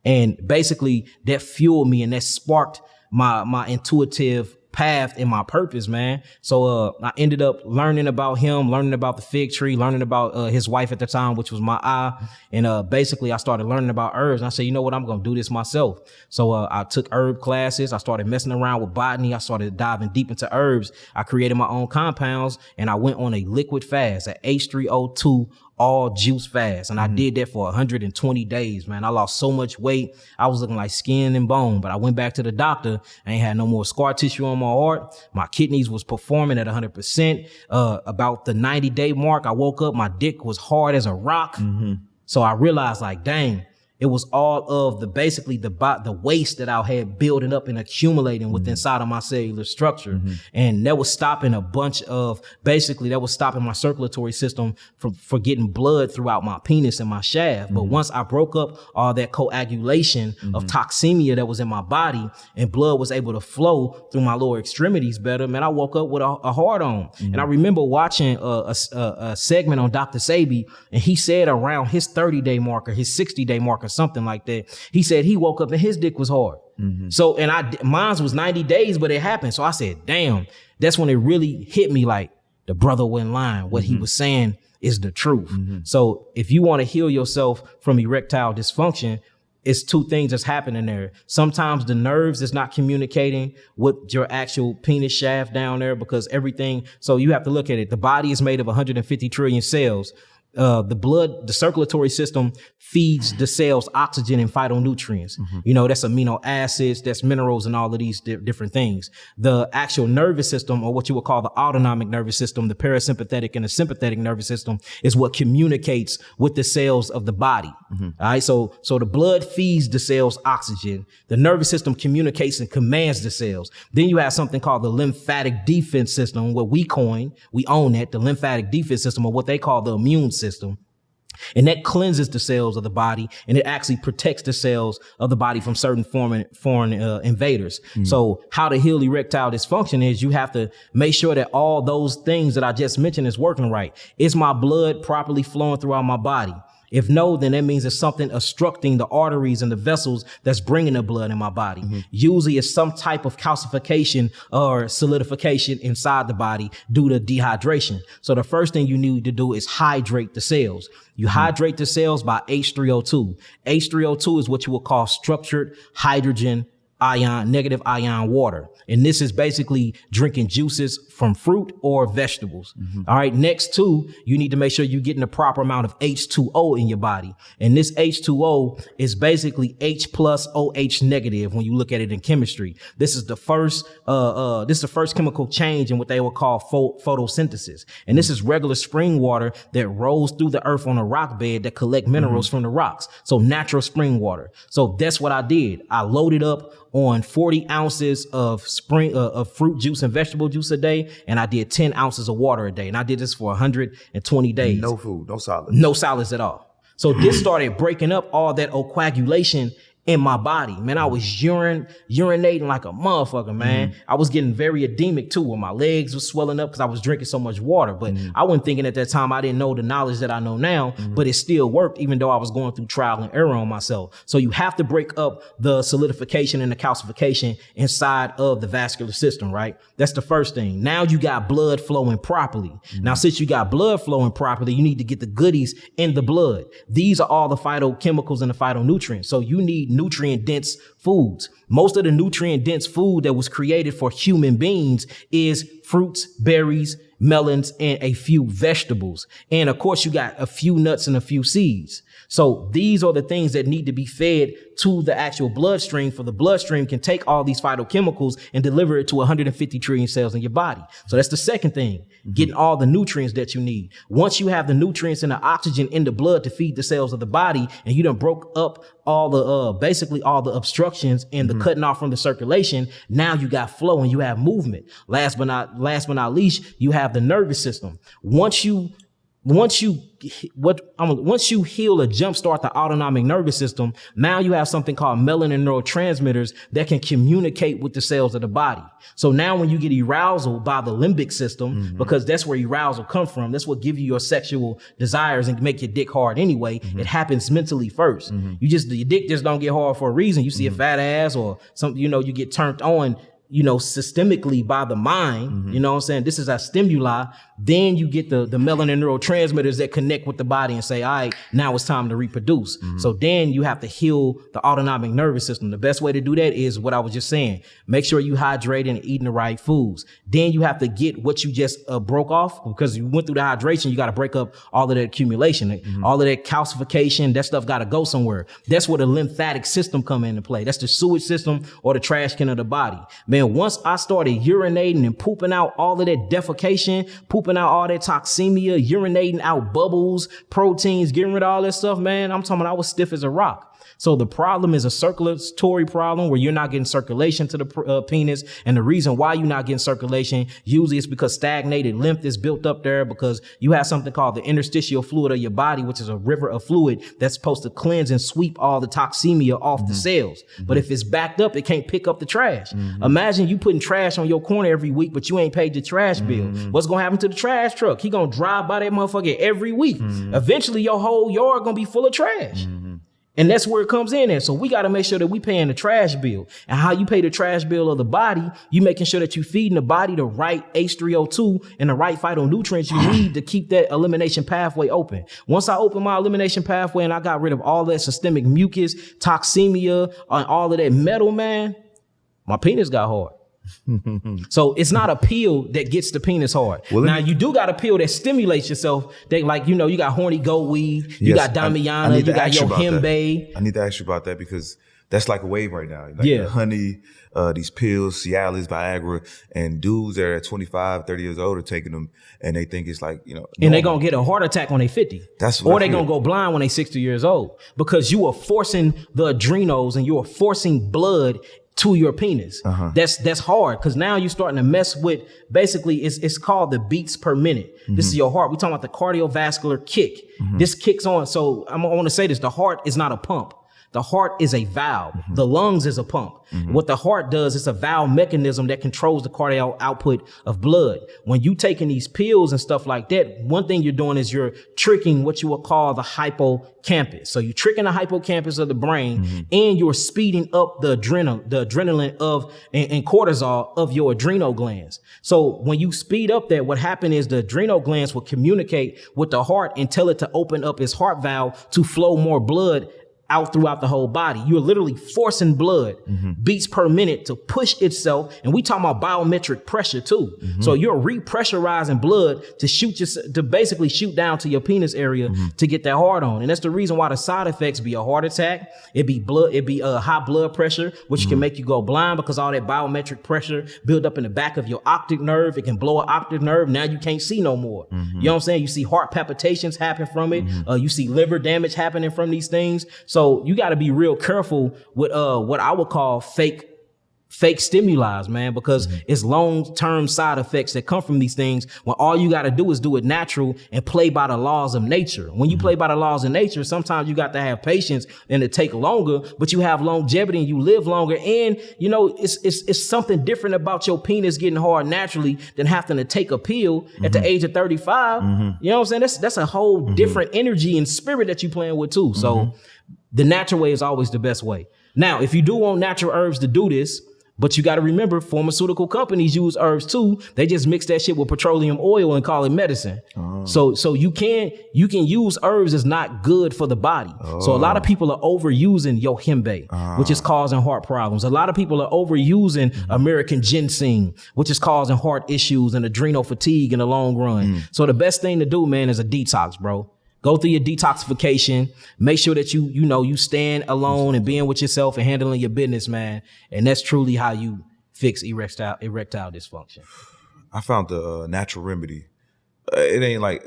And basically that fueled me, and that sparked my intuitive path and my purpose, man. So I ended up learning about him, learning about the fig tree, learning about his wife at the time, which was my eye. And basically I started learning about herbs, and I said, you know what, I'm gonna do this myself. So I took herb classes. I started messing around with botany. I started diving deep into herbs. I created my own compounds, and I went on a liquid fast, at H3O2 all juice fast. And I did that for 120 days, man. I lost so much weight. I was looking like skin and bone, but I went back to the doctor. I ain't had no more scar tissue on my heart. My kidneys was performing at 100%. About the 90-day mark, I woke up, my dick was hard as a rock. So I realized, like, dang, it was all of the waste that I had building up and accumulating within inside of my cellular structure. And that was stopping that was stopping my circulatory system from getting blood throughout my penis and my shaft. But once I broke up all that coagulation of toxemia that was in my body, and blood was able to flow through my lower extremities better, man, I woke up with a hard on. And I remember watching a segment on Dr. Sebi, and he said around his 30-day marker, his 60-day marker, or something like that. He said he woke up and his dick was hard. So, and mine was 90 days, but it happened. So I said, damn, that's when it really hit me like the brother wasn't lying. What he was saying is the truth. So if you want to heal yourself from erectile dysfunction, it's two things that's happening there. Sometimes the nerves is not communicating with your actual penis shaft down there because everything. So you have to look at it. The body is made of 150 trillion cells. The blood, the circulatory system feeds the cells oxygen and phytonutrients. You know, that's amino acids, that's minerals and all of these different things. The actual nervous system, or what you would call the autonomic nervous system, the parasympathetic and the sympathetic nervous system, is what communicates with the cells of the body. All right. So the blood feeds the cells oxygen. The nervous system communicates and commands the cells. Then you have something called the lymphatic defense system, what we own that, the lymphatic defense system, or what they call the immune system. And that cleanses the cells of the body, and it actually protects the cells of the body from certain foreign invaders. So how to heal erectile dysfunction is you have to make sure that all those things that I just mentioned is working right. Is my blood properly flowing throughout my body? If no, then that means there's something obstructing the arteries and the vessels that's bringing the blood in my body. Usually it's some type of calcification or solidification inside the body due to dehydration. So the first thing you need to do is hydrate the cells. You hydrate the cells by H3O2. H3O2 is what you would call structured hydrogen ion, negative ion water. And this is basically drinking juices from fruit or vegetables. All right. Next two, you need to make sure you're getting the proper amount of H2O in your body. And this H2O is basically H plus OH negative when you look at it in chemistry. This is the first chemical change in what they would call photosynthesis. And this is regular spring water that rolls through the earth on a rock bed that collect minerals from the rocks. So natural spring water. So that's what I did. I loaded up on 40 ounces of of fruit juice and vegetable juice a day. And I did 10 ounces of water a day. And I did this for 120 days. No food, no solids. No solids at all. So this started breaking up all that coagulation in my body. Man, I was urinating like a motherfucker, man. I was getting very edemic too, where my legs were swelling up because I was drinking so much water. But I wasn't thinking at that time, I didn't know the knowledge that I know now, but it still worked even though I was going through trial and error on myself. So you have to break up the solidification and the calcification inside of the vascular system, right? That's the first thing. Now you got blood flowing properly. Now, since you got blood flowing properly, you need to get the goodies in the blood. These are all the phytochemicals and the phytonutrients. So you need nutrient dense foods. Most of the nutrient dense food that was created for human beings is fruits, berries, melons, and a few vegetables. And of course, you got a few nuts and a few seeds. So these are the things that need to be fed to the actual bloodstream, for the bloodstream can take all these phytochemicals and deliver it to 150 trillion cells in your body. So that's the second thing, getting all the nutrients that you need. Once you have the nutrients and the oxygen in the blood to feed the cells of the body, and you done broke up all the, basically all the obstructions and the cutting off from the circulation, now you got flow and you have movement. Last but not least, you have the nervous system. Once you heal or jumpstart the autonomic nervous system, now you have something called melanin neurotransmitters that can communicate with the cells of the body. So now when you get arousal by the limbic system, because that's where arousal comes from, that's what gives you your sexual desires and make your dick hard anyway. It happens mentally first. Your dick just don't get hard for a reason. You see a fat ass or something, you get turned on, systemically by the mind, you know what I'm saying? This is a stimuli. Then you get the melanin neurotransmitters that connect with the body and say, all right, now it's time to reproduce. So then you have to heal the autonomic nervous system. The best way to do that is what I was just saying. Make sure you hydrate and eating the right foods. Then you have to get what you just broke off, because you went through the hydration. You got to break up all of that accumulation, all of that calcification. That stuff got to go somewhere. That's where the lymphatic system come into play. That's the sewage system or the trash can of the body. Man, once I started urinating and pooping out all of that defecation, pooping out all that toxemia, urinating out bubbles, proteins, getting rid of all that stuff, man, I'm talking about I was stiff as a rock. So the problem is a circulatory problem where you're not getting circulation to the penis. And the reason why you're not getting circulation usually is because stagnated lymph is built up there, because you have something called the interstitial fluid of your body, which is a river of fluid that's supposed to cleanse and sweep all the toxemia off the cells. But if it's backed up, it can't pick up the trash. Imagine you putting trash on your corner every week, but you ain't paid your trash bill. What's going to happen to the trash truck? He going to drive by that motherfucker every week. Eventually your whole yard going to be full of trash. And that's where it comes in at. So we got to make sure that we paying the trash bill. And how you pay the trash bill of the body, you making sure that you feeding the body the right H3O2 and the right phytonutrients you need to keep that elimination pathway open. Once I open my elimination pathway and I got rid of all that systemic mucus, toxemia, and all of that metal, man, my penis got hard. So it's not a pill that gets the penis hard. Well, now you do got a pill that stimulates yourself. That, like, you know, you got horny goat weed, you got Damiana, you got your Hembe. I need to ask you about that because that's like a wave right now. Like the honey, these pills, Cialis, Viagra, and dudes that are 25, 30 years old are taking them and they think it's like, you know. And they're going to get a heart attack when they 50. Or they're going to go blind when they 60 years old because you are forcing the adrenals and you are forcing blood to your penis. That's hard because now you're starting to mess with, basically it's called the beats per minute. This is your heart. We're talking about the cardiovascular kick. This kicks on. So I want to say this, the heart is not a pump. The heart is a valve. The lungs is a pump. What the heart does is a valve mechanism that controls the cardiac output of blood. When you taking these pills and stuff like that, one thing you're doing is you're tricking what you would call the hippocampus. So you're tricking the hippocampus of the brain and you're speeding up the adrenaline of and cortisol of your adrenal glands. So when you speed up that, what happened is the adrenal glands will communicate with the heart and tell it to open up its heart valve to flow more blood out throughout the whole body. You're literally forcing blood beats per minute to push itself. And we talking about biometric pressure too. So you're repressurizing blood to basically shoot down to your penis area to get that hard on. And that's the reason why the side effects be a heart attack. It'd be high blood pressure, which can make you go blind because all that biometric pressure build up in the back of your optic nerve. It can blow an optic nerve. Now you can't see no more. You know what I'm saying? You see heart palpitations happen from it. You see liver damage happening from these things. So you got to be real careful with what I would call fake stimuli, man, because it's long-term side effects that come from these things when all you got to do is do it natural and play by the laws of nature. When you play by the laws of nature, sometimes you got to have patience and it take longer, but you have longevity and you live longer. And, you know, it's something different about your penis getting hard naturally than having to take a pill at the age of 35. You know what I'm saying? That's a whole different energy and spirit that you playing with too. So the natural way is always the best way. Now, if you do want natural herbs to do this, but you got to remember, pharmaceutical companies use herbs too. They just mix that shit with petroleum oil and call it medicine. So you can use herbs as not good for the body. So a lot of people are overusing yohimbe, which is causing heart problems. A lot of people are overusing American ginseng, which is causing heart issues and adrenal fatigue in the long run. So the best thing to do, man, is a detox, bro. Go through your detoxification. Make sure that you stand alone and being with yourself and handling your business, man. And that's truly how you fix erectile dysfunction. I found the natural remedy. It ain't like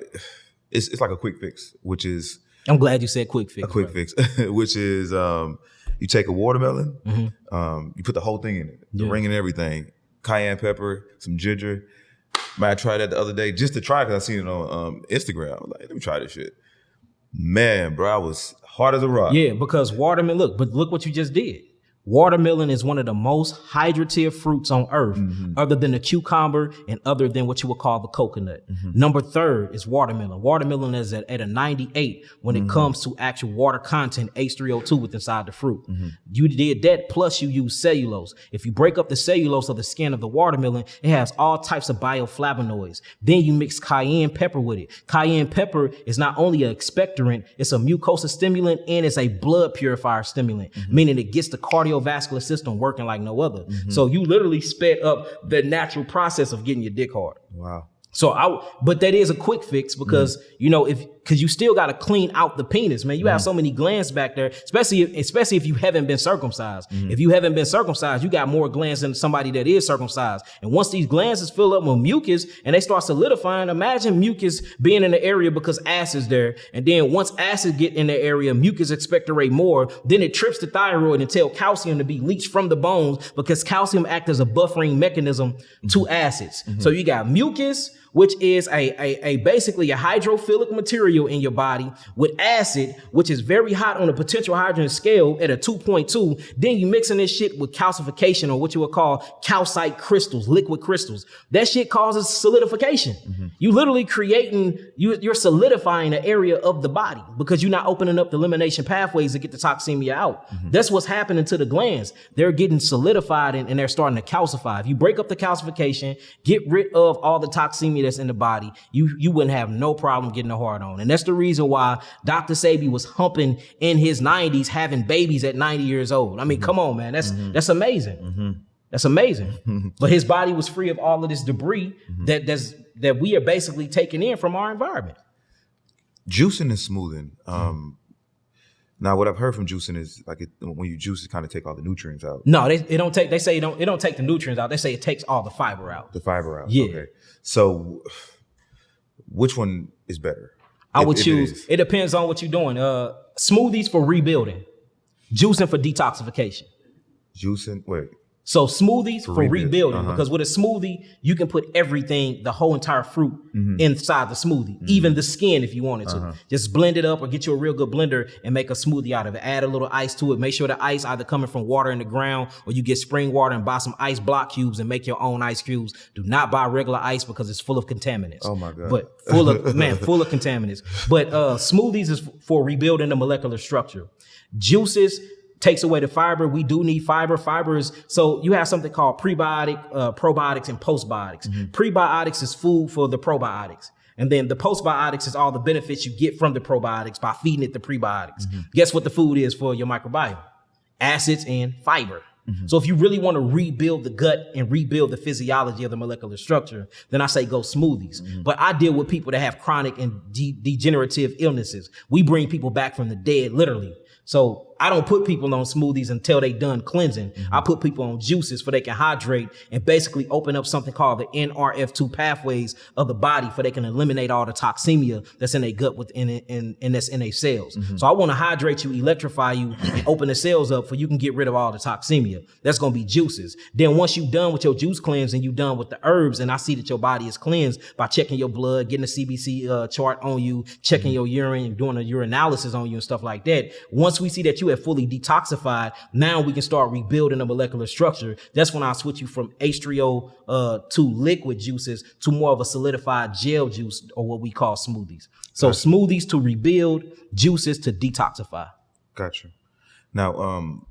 it's like a quick fix, which is. I'm glad you said quick fix. A quick fix, which is you take a watermelon, you put the whole thing in it, the ring and everything, cayenne pepper, some ginger. Man, I tried that the other day just to try because I seen it on Instagram. I was like, let me try this shit. Man, bro, I was hard as a rock. Yeah, because watermelon, look what you just did. Watermelon is one of the most hydrative fruits on earth, other than the cucumber and other than what you would call the coconut. Number 3rd is watermelon. Watermelon is at a 98 when it comes to actual water content, H3O2 within inside the fruit. You did that, plus you use cellulose. If you break up the cellulose of the skin of the watermelon, it has all types of bioflavonoids. Then you mix cayenne pepper with it. Cayenne pepper is not only an expectorant, it's a mucosa stimulant and it's a blood purifier stimulant, meaning it gets the cardiovascular system working like no other. So you literally sped up the natural process of getting your dick hard. Wow. But that is a quick fix because, because you still got to clean out the penis, man. You have so many glands back there, especially if you haven't been circumcised. If you haven't been circumcised, you got more glands than somebody that is circumcised. And once these glands is filled up with mucus and they start solidifying, imagine mucus being in the area because acid's there. And then once acid get in the area, mucus expectorate more. Then it trips the thyroid and tell calcium to be leached from the bones because calcium acts as a buffering mechanism to acids. So you got mucus, which is a basically a hydrophilic material in your body with acid, which is very hot on a potential hydrogen scale at a 2.2. Then you mixing this shit with calcification, or what you would call calcite crystals, liquid crystals. That shit causes solidification. You literally you're solidifying an area of the body because you're not opening up the elimination pathways to get the toxemia out. That's what's happening to the glands. They're getting solidified and they're starting to calcify. If you break up the calcification, get rid of all the toxemia that's in the body, you wouldn't have no problem getting a hard on. And that's the reason why Dr. Sebi was humping in his 90s, having babies at 90 years old. I mean, come on, man. That's amazing. That's amazing. But his body was free of all of this debris that we are basically taking in from our environment. Juicing and smoothing. Now, what I've heard from juicing is like when you juice, it kind of take all the nutrients out. No, it don't take the nutrients out. They say it takes all the fiber out. The fiber out. Yeah. Okay. So, which one is better? I would choose. It depends on what you're doing. Smoothies for rebuilding, juicing for detoxification. Juicing. Wait. So smoothies for rebuilding, because with a smoothie, you can put everything, the whole entire fruit inside the smoothie, even the skin if you wanted to. Just blend it up or get you a real good blender and make a smoothie out of it. Add a little ice to it. Make sure the ice either coming from water in the ground or you get spring water and buy some ice block cubes and make your own ice cubes. Do not buy regular ice because it's full of contaminants. Oh my God. But full of contaminants. But smoothies is for rebuilding the molecular structure. Juices takes away the fiber. We do need fiber. So you have something called prebiotic, probiotics, and postbiotics. Prebiotics is food for the probiotics. And then the postbiotics is all the benefits you get from the probiotics by feeding it the prebiotics. Guess what the food is for your microbiome? Acids and fiber. So if you really want to rebuild the gut and rebuild the physiology of the molecular structure, then I say go smoothies. But I deal with people that have chronic and degenerative illnesses. We bring people back from the dead, literally. So I don't put people on smoothies until they done cleansing. I put people on juices so they can hydrate and basically open up something called the NRF2 pathways of the body so they can eliminate all the toxemia that's in their gut and that's in their cells. So I want to hydrate you, electrify you, and open the cells up so you can get rid of all the toxemia. That's going to be juices. Then once you're done with your juice cleanse and you're done with the herbs, and I see that your body is cleansed by checking your blood, getting a CBC chart on you, checking your urine, and doing a urinalysis on you and stuff like that. Once we see that you have fully detoxified, now we can start rebuilding the molecular structure. That's when I switch you from H3O to liquid juices to more of a solidified gel juice, or what we call smoothies. So smoothies to rebuild, juices to detoxify. Gotcha. Now,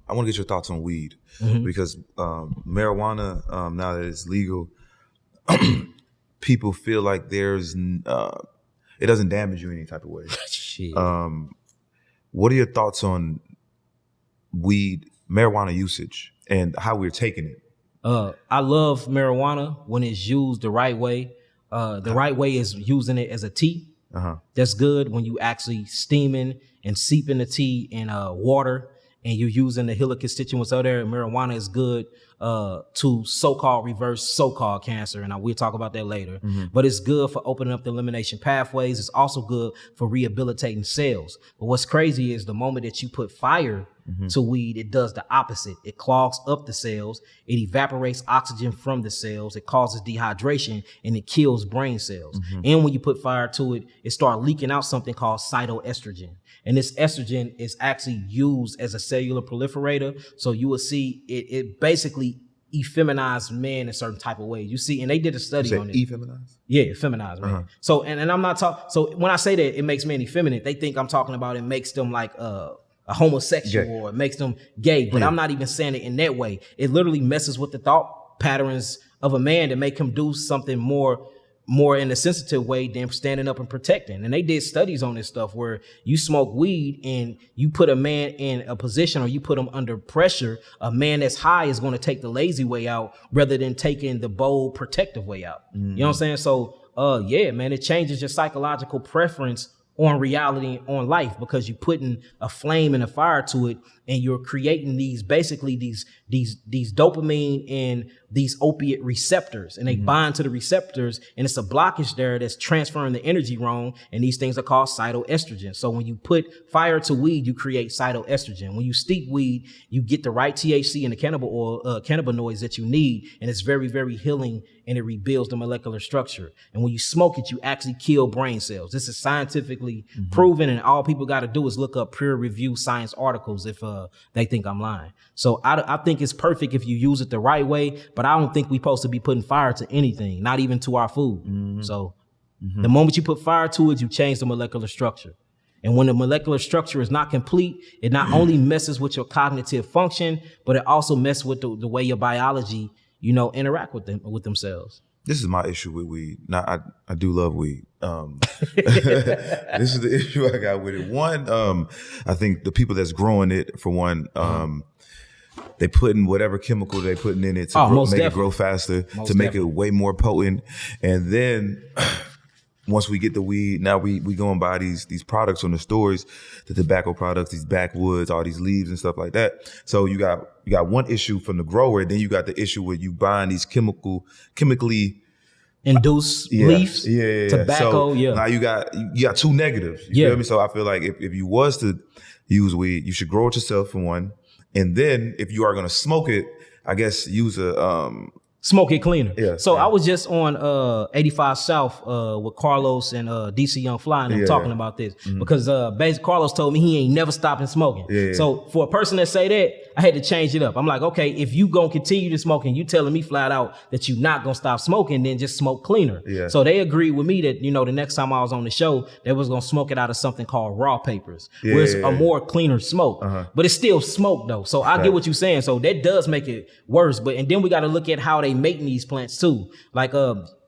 I want to get your thoughts on weed because marijuana, now that it's legal, people feel like it doesn't damage you any type of way. Shit. What are your thoughts on marijuana usage and how we're taking it? I love marijuana when it's used the right way. The right way is using it as a tea. That's good when you actually steaming and seeping the tea in water and you're using the HeLa constituents out there. Marijuana is good to so-called reverse so-called cancer, and we'll talk about that later. But it's good for opening up the elimination pathways. It's also good for rehabilitating cells. But what's crazy is the moment that you put fire to weed, it does the opposite. It clogs up the cells. It evaporates oxygen from the cells. It causes dehydration, and it kills brain cells. And when you put fire to it, it starts leaking out something called cytoestrogen. And this estrogen is actually used as a cellular proliferator. So you will see it basically effeminized men in certain type of ways. You see, and they did a study on it. Effeminized? Yeah, feminized man. So, and I'm not talking, so when I say that it makes men effeminate, they think I'm talking about it makes them like a homosexual or it makes them gay, but I'm not even saying it in that way. It literally messes with the thought patterns of a man to make him do something more in a sensitive way than standing up and protecting. And they did studies on this stuff where you smoke weed and you put a man in a position or you put him under pressure. A man that's high is going to take the lazy way out rather than taking the bold protective way out. You know what I'm saying? So, yeah, man, it changes your psychological preference on reality, on life, because you're putting a flame and a fire to it and you're creating these dopamine and these opiate receptors, and they bind to the receptors, and it's a blockage there that's transferring the energy wrong, and these things are called cytoestrogen. So when you put fire to weed, you create cytoestrogen. When you steep weed, you get the right THC and the cannabinoids that you need, and it's very, very healing, and it rebuilds the molecular structure. And when you smoke it, you actually kill brain cells. This is scientifically proven, and all people got to do is look up peer-reviewed science articles if they think I'm lying. So I think it's perfect if you use it the right way, but I don't think we're supposed to be putting fire to anything, not even to our food. So the moment you put fire to it, you change the molecular structure. And when the molecular structure is not complete, it not only messes with your cognitive function, but it also messes with the way your biology, interact with themselves. This is my issue with weed. Now, I do love weed. This is the issue I got with it. One, I think the people that's growing it, for one, they put in whatever chemical they putting in it to make it grow faster, make it way more potent. And then once we get the weed, now we go and buy these products from the stores, the tobacco products, these backwoods, all these leaves and stuff like that. So you got one issue from the grower, then you got the issue with you buying these chemically induced leaves, tobacco. So now you got two negatives. You feel me? So I feel like if you was to use weed, you should grow it yourself for one, and then if you are gonna smoke it, I guess use a smoke it cleaner. Yeah, so I was just on 85 South with Carlos and DC Young Fly, and I'm talking about this because basically Carlos told me he ain't never stopping smoking. So for a person that say that, I had to change it up. I'm like, okay, if you gonna continue to smoke and you telling me flat out that you not gonna stop smoking, then just smoke cleaner. So they agreed with me that, the next time I was on the show, they was gonna smoke it out of something called raw papers, where it's a more cleaner smoke, but it's still smoke though. So I get what you're saying. So that does make it worse. And then we got to look at how they making these plants too. Like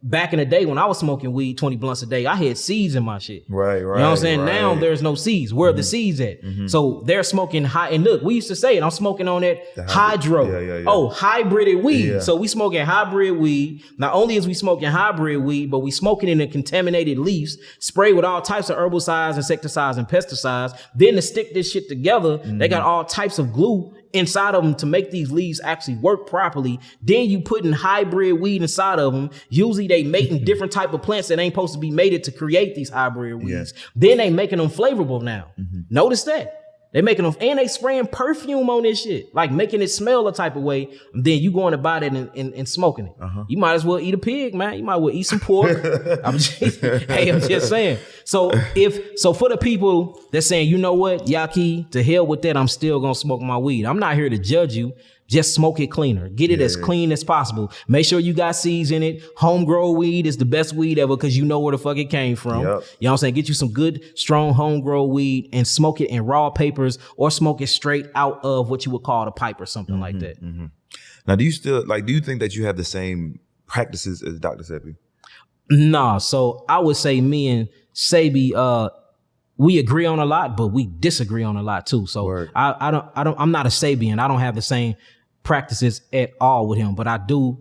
back in the day when I was smoking weed 20 blunts a day, I had seeds in my shit. Right. You know what I'm saying? Right. Now there's no seeds. Where are the seeds at? So they're smoking high. And look, we used to say it. I'm smoking on that hydro. Oh, hybrided weed. So we smoking hybrid weed. Not only is we smoking hybrid weed, but we smoking in the contaminated leaves, sprayed with all types of herbicides, insecticides, and pesticides. Then to stick this shit together, they got all types of glue inside of them to make these leaves actually work properly. Then you putting hybrid weed inside of them. Usually they making different type of plants that ain't supposed to be mated to create these hybrid weeds. Then they making them flavorful now. Notice that. They making them, and they spraying perfume on this shit, like making it smell a type of way. And then you going to buy that and smoking it. You might as well eat a pig, man. You might as well eat some pork. I'm just saying. So for the people that's saying, you know what, Yahki, to hell with that, I'm still gonna smoke my weed. I'm not here to judge you. Just smoke it cleaner. Get it as clean as possible. Make sure you got seeds in it. Homegrown weed is the best weed ever because you know where the fuck it came from. You know what I'm saying? Get you some good, strong homegrown weed and smoke it in raw papers or smoke it straight out of what you would call a pipe or something like that. Now, do you think that you have the same practices as Dr. Sebi? Nah. So I would say me and Sebi, we agree on a lot, but we disagree on a lot too. So I'm not a Sabian. I don't have the same practices at all with him, but I do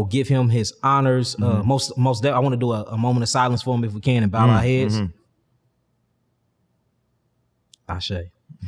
give him his honors. Most I want to do a moment of silence for him if we can and bow our heads. Ashe.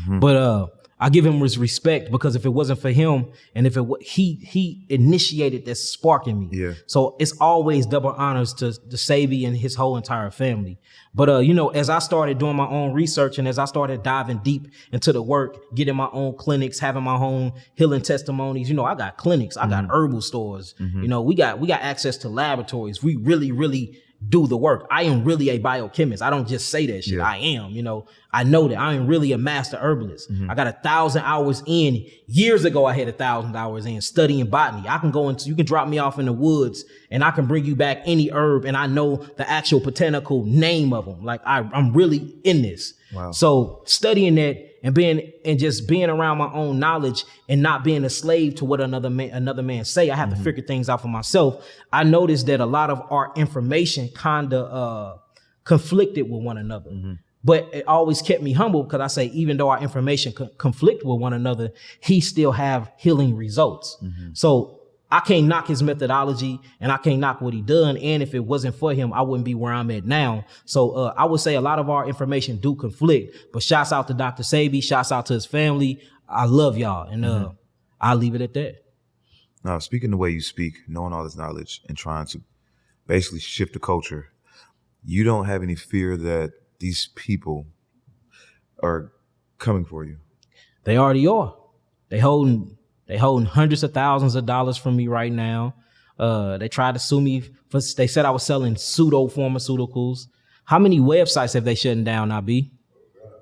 But I give him his respect because if it wasn't for him and if he initiated this spark in me. So it's always double honors to the Sabi and his whole entire family. But as I started doing my own research and as I started diving deep into the work, getting my own clinics, having my own healing testimonies, I got clinics, I got herbal stores, we got access to laboratories. We really, really do the work. I am really a biochemist. I don't just say that shit. I am, I know that I am really a master herbalist. I got 1,000 hours in. Years ago, I had 1,000 hours in studying botany. You can drop me off in the woods and I can bring you back any herb and I know the actual botanical name of them. Like I'm really in this. Wow. So studying that and just being around my own knowledge and not being a slave to what another man say. I have to figure things out for myself. I noticed that a lot of our information kind of conflicted with one another. But it always kept me humble because I say, even though our information conflict with one another, he still have healing results. So I can't knock his methodology and I can't knock what he done. And if it wasn't for him, I wouldn't be where I'm at now. So I would say a lot of our information do conflict, but shouts out to Dr. Sabi, shouts out to his family. I love y'all. And I'll leave it at that. Now, speaking the way you speak, knowing all this knowledge and trying to basically shift the culture, you don't have any fear that these people are coming for you? They already are. They holding hundreds of thousands of dollars from me right now. They tried to sue me. They said I was selling pseudo pharmaceuticals. How many websites have they shutting down, Nabi?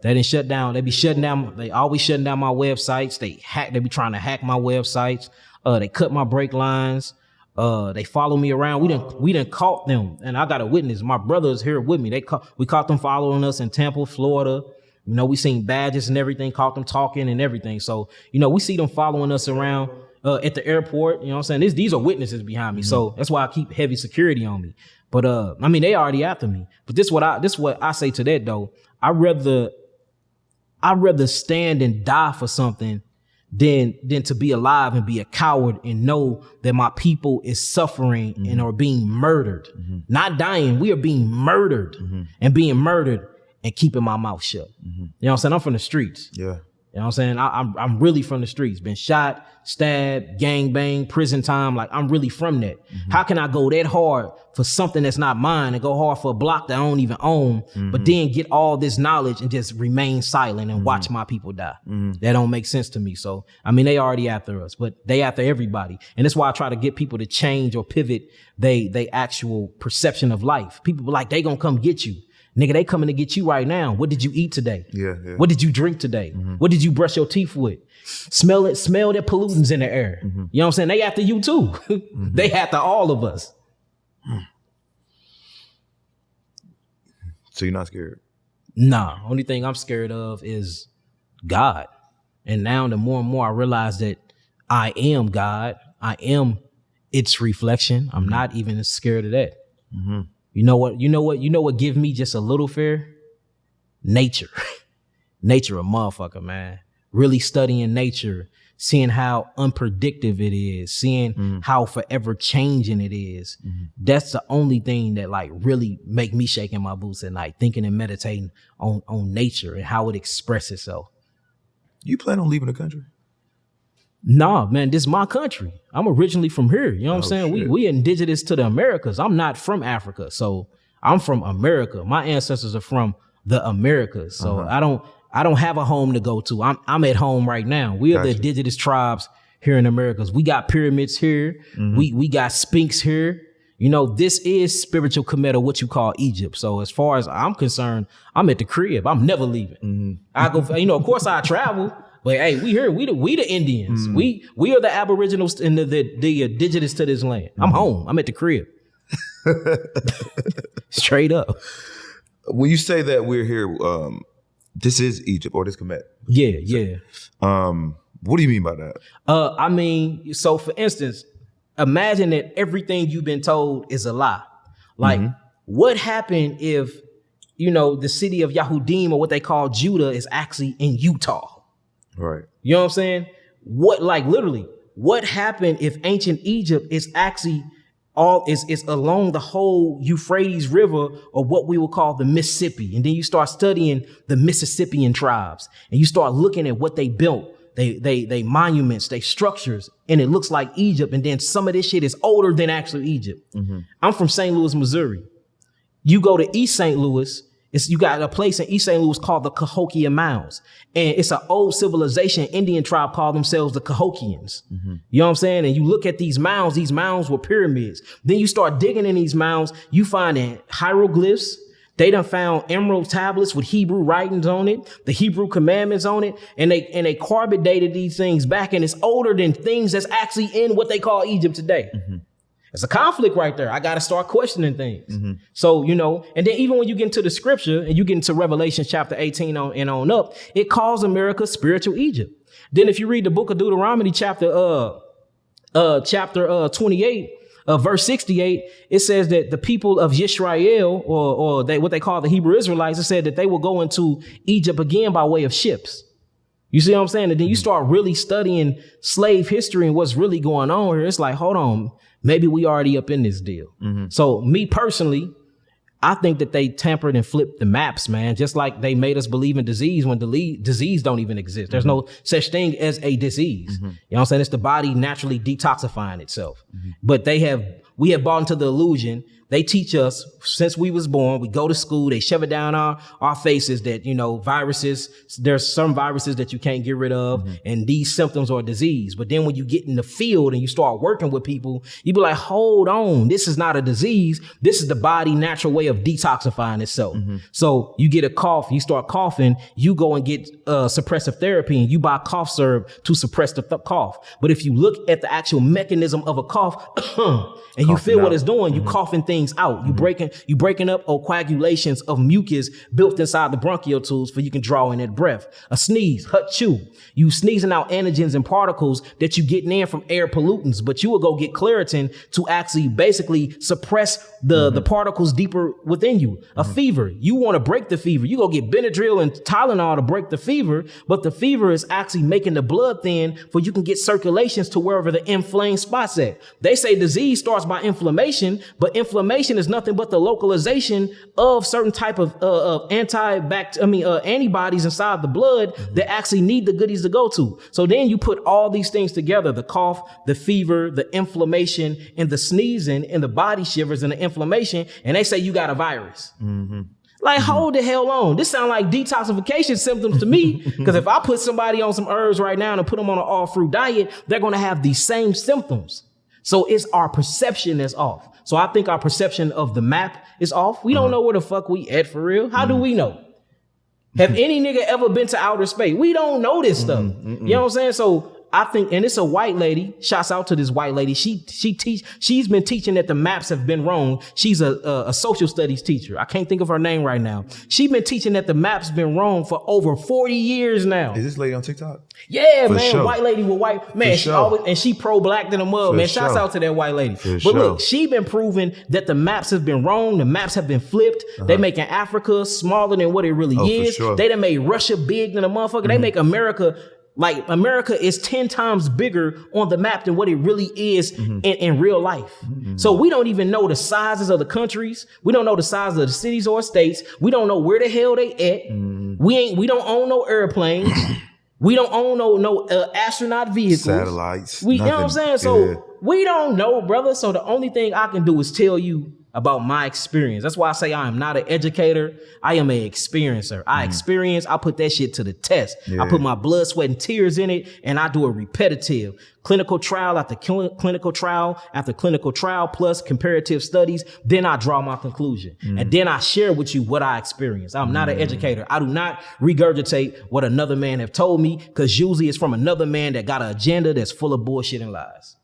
They didn't shut down. They be shutting down. They always shutting down my websites. They be trying to hack my websites. They cut my brake lines. They follow me around. We didn't caught them, and I got a witness. My brother is here with me. We caught them following us in Tampa, Florida. You know, we seen badges and everything, caught them talking and everything. So, you know, we see them following us around at the airport. You know what I'm saying? These are witnesses behind me. So that's why I keep heavy security on me. But I mean, they already after me. But this what I say to that though. I'd rather stand and die for something than to be alive and be a coward and know that my people is suffering and are being murdered. Not dying. We are being murdered and being murdered and keeping my mouth shut. You know what I'm saying? I'm from the streets. Yeah. You know what I'm saying? I'm really from the streets. Been shot, stabbed, gang bang, prison time. Like, I'm really from that. How can I go that hard for something that's not mine and go hard for a block that I don't even own, but then get all this knowledge and just remain silent and watch my people die? That don't make sense to me. So, I mean, they already after us, but they after everybody. And that's why I try to get people to change or pivot they actual perception of life. People be like, they gonna come get you. Nigga, they coming to get you right now. What did you eat today? Yeah. What did you drink today? What did you brush your teeth with? Smell the pollutants in the air. You know what I'm saying? They after you too. They after all of us. So you're not scared? Nah, only thing I'm scared of is God. And now the more and more I realize that I am God, I am its reflection. I'm not even scared of that. You know what give me just a little fear? Nature. Nature a motherfucker, man. Really studying nature, seeing how unpredictable it is, seeing how forever changing it is. That's the only thing that like really make me shaking my boots at night, thinking and meditating on nature and how it expresses itself. You plan on leaving the country? Nah, man, this is my country. I'm originally from here. You know what I'm saying? Shit. We indigenous to the Americas. I'm not from Africa. So I'm from America. My ancestors are from the Americas. So I don't have a home to go to. I'm at home right now. We are the indigenous tribes here in Americas. We got pyramids here. We got Sphinx here. You know, this is spiritual Kemet, what you call Egypt. So as far as I'm concerned, I'm at the crib. I'm never leaving. I go, you know, of course I travel. But hey, we here. We the Indians. We are the Aboriginals and the indigenous to this land. I'm home. I'm at the crib. Straight up. When you say that we're here, this is Egypt or this Kemet. Yeah. What do you mean by that? I mean, so for instance, imagine that everything you've been told is a lie. Like, what happened if, you know, the city of Yahudim or what they call Judah is actually in Utah? Right. You know what I'm saying? What happened if ancient Egypt is actually is along the whole Euphrates River, or what we will call the Mississippi? And then you start studying the Mississippian tribes and you start looking at what they built, they monuments, they structures, and it looks like Egypt. And then some of this shit is older than actual Egypt. I'm from St. Louis, Missouri. You go to East St. Louis, you got a place in East St. Louis called the Cahokia Mounds. And it's an old civilization. Indian tribe called themselves the Cahokians. You know what I'm saying? And you look at these mounds were pyramids. Then you start digging in these mounds, you find hieroglyphs. They done found emerald tablets with Hebrew writings on it, the Hebrew commandments on it, and they carbon dated these things back, and it's older than things that's actually in what they call Egypt today. It's a conflict right there. I got to start questioning things. So, you know, and then even when you get into the scripture and you get into Revelation chapter 18 and on up, it calls America spiritual Egypt. Then if you read the book of Deuteronomy chapter 28, verse 68, it says that the people of Yisrael, or what they call the Hebrew Israelites, it said that they will go into Egypt again by way of ships. You see what I'm saying? And then you start really studying slave history and what's really going on here. It's like, hold on, maybe we already up in this deal. So me personally, I think that they tampered and flipped the maps, man. Just like they made us believe in disease when disease don't even exist. There's no such thing as a disease. You know what I'm saying? It's the body naturally detoxifying itself. But we have bought into the illusion. They teach us since we was born, we go to school, they shove it down our faces that, you know, viruses, there's some viruses that you can't get rid of, and these symptoms are disease. But then when you get in the field and you start working with people, you be like, hold on, this is not a disease. This is the body natural way of detoxifying itself. So you get a cough, you start coughing, you go and get suppressive therapy and you buy cough syrup to suppress the cough. But if you look at the actual mechanism of a cough and you feel what it's doing, you coughing things out. You breaking up coagulations of mucus built inside the bronchial tubes for you can draw in that breath. A sneeze, hut-chew. You sneezing out antigens and particles that you getting in from air pollutants, but you will go get Claritin to actually basically suppress the particles deeper within you. A fever, you want to break the fever. You go get Benadryl and Tylenol to break the fever, but the fever is actually making the blood thin for you can get circulations to wherever the inflamed spots at. They say disease starts by inflammation, but inflammation is nothing but the localization of certain type of antibodies inside the blood that actually need the goodies to go to. So then you put all these things together, the cough, the fever, the inflammation, and the sneezing, and the body shivers, and the inflammation, and they say you got a virus. Like, hold the hell on. This sounds like detoxification symptoms to me, because if I put somebody on some herbs right now and put them on an all-fruit diet, they're going to have these same symptoms. So it's our perception that's off. So I think our perception of the map is off. We don't know where the fuck we at for real. How do we know? Have any nigga ever been to outer space? We don't know this stuff. You know what I'm saying? So I think, and it's a white lady, shouts out to this white lady. She's been teaching that the maps have been wrong. She's a social studies teacher. I can't think of her name right now. She's been teaching that the maps been wrong for over 40 years now. Is this lady on TikTok? Yeah, for man, sure. White lady with white, man, she always, and she pro-black than a mug, man. Shouts out to that white lady. But look, she been proving that the maps have been wrong. The maps have been flipped. They making Africa smaller than what it really is. They done made Russia big than a motherfucker. They make America, like America is 10 times bigger on the map than what it really is in real life. So we don't even know the sizes of the countries. We don't know the size of the cities or states. We don't know where the hell they at. We don't own no airplanes. We don't own no astronaut vehicles. Satellites. You know what I'm saying? So we don't know, brother. So the only thing I can do is tell you about my experience. That's why I say I am not an educator. I am an experiencer. I put that shit to the test. I put my blood, sweat, and tears in it, and I do a repetitive clinical trial after clinical trial after clinical trial plus comparative studies. Then I draw my conclusion. And then I share with you what I experienced. I'm not an educator. I do not regurgitate what another man have told me, because usually it's from another man that got an agenda that's full of bullshit and lies.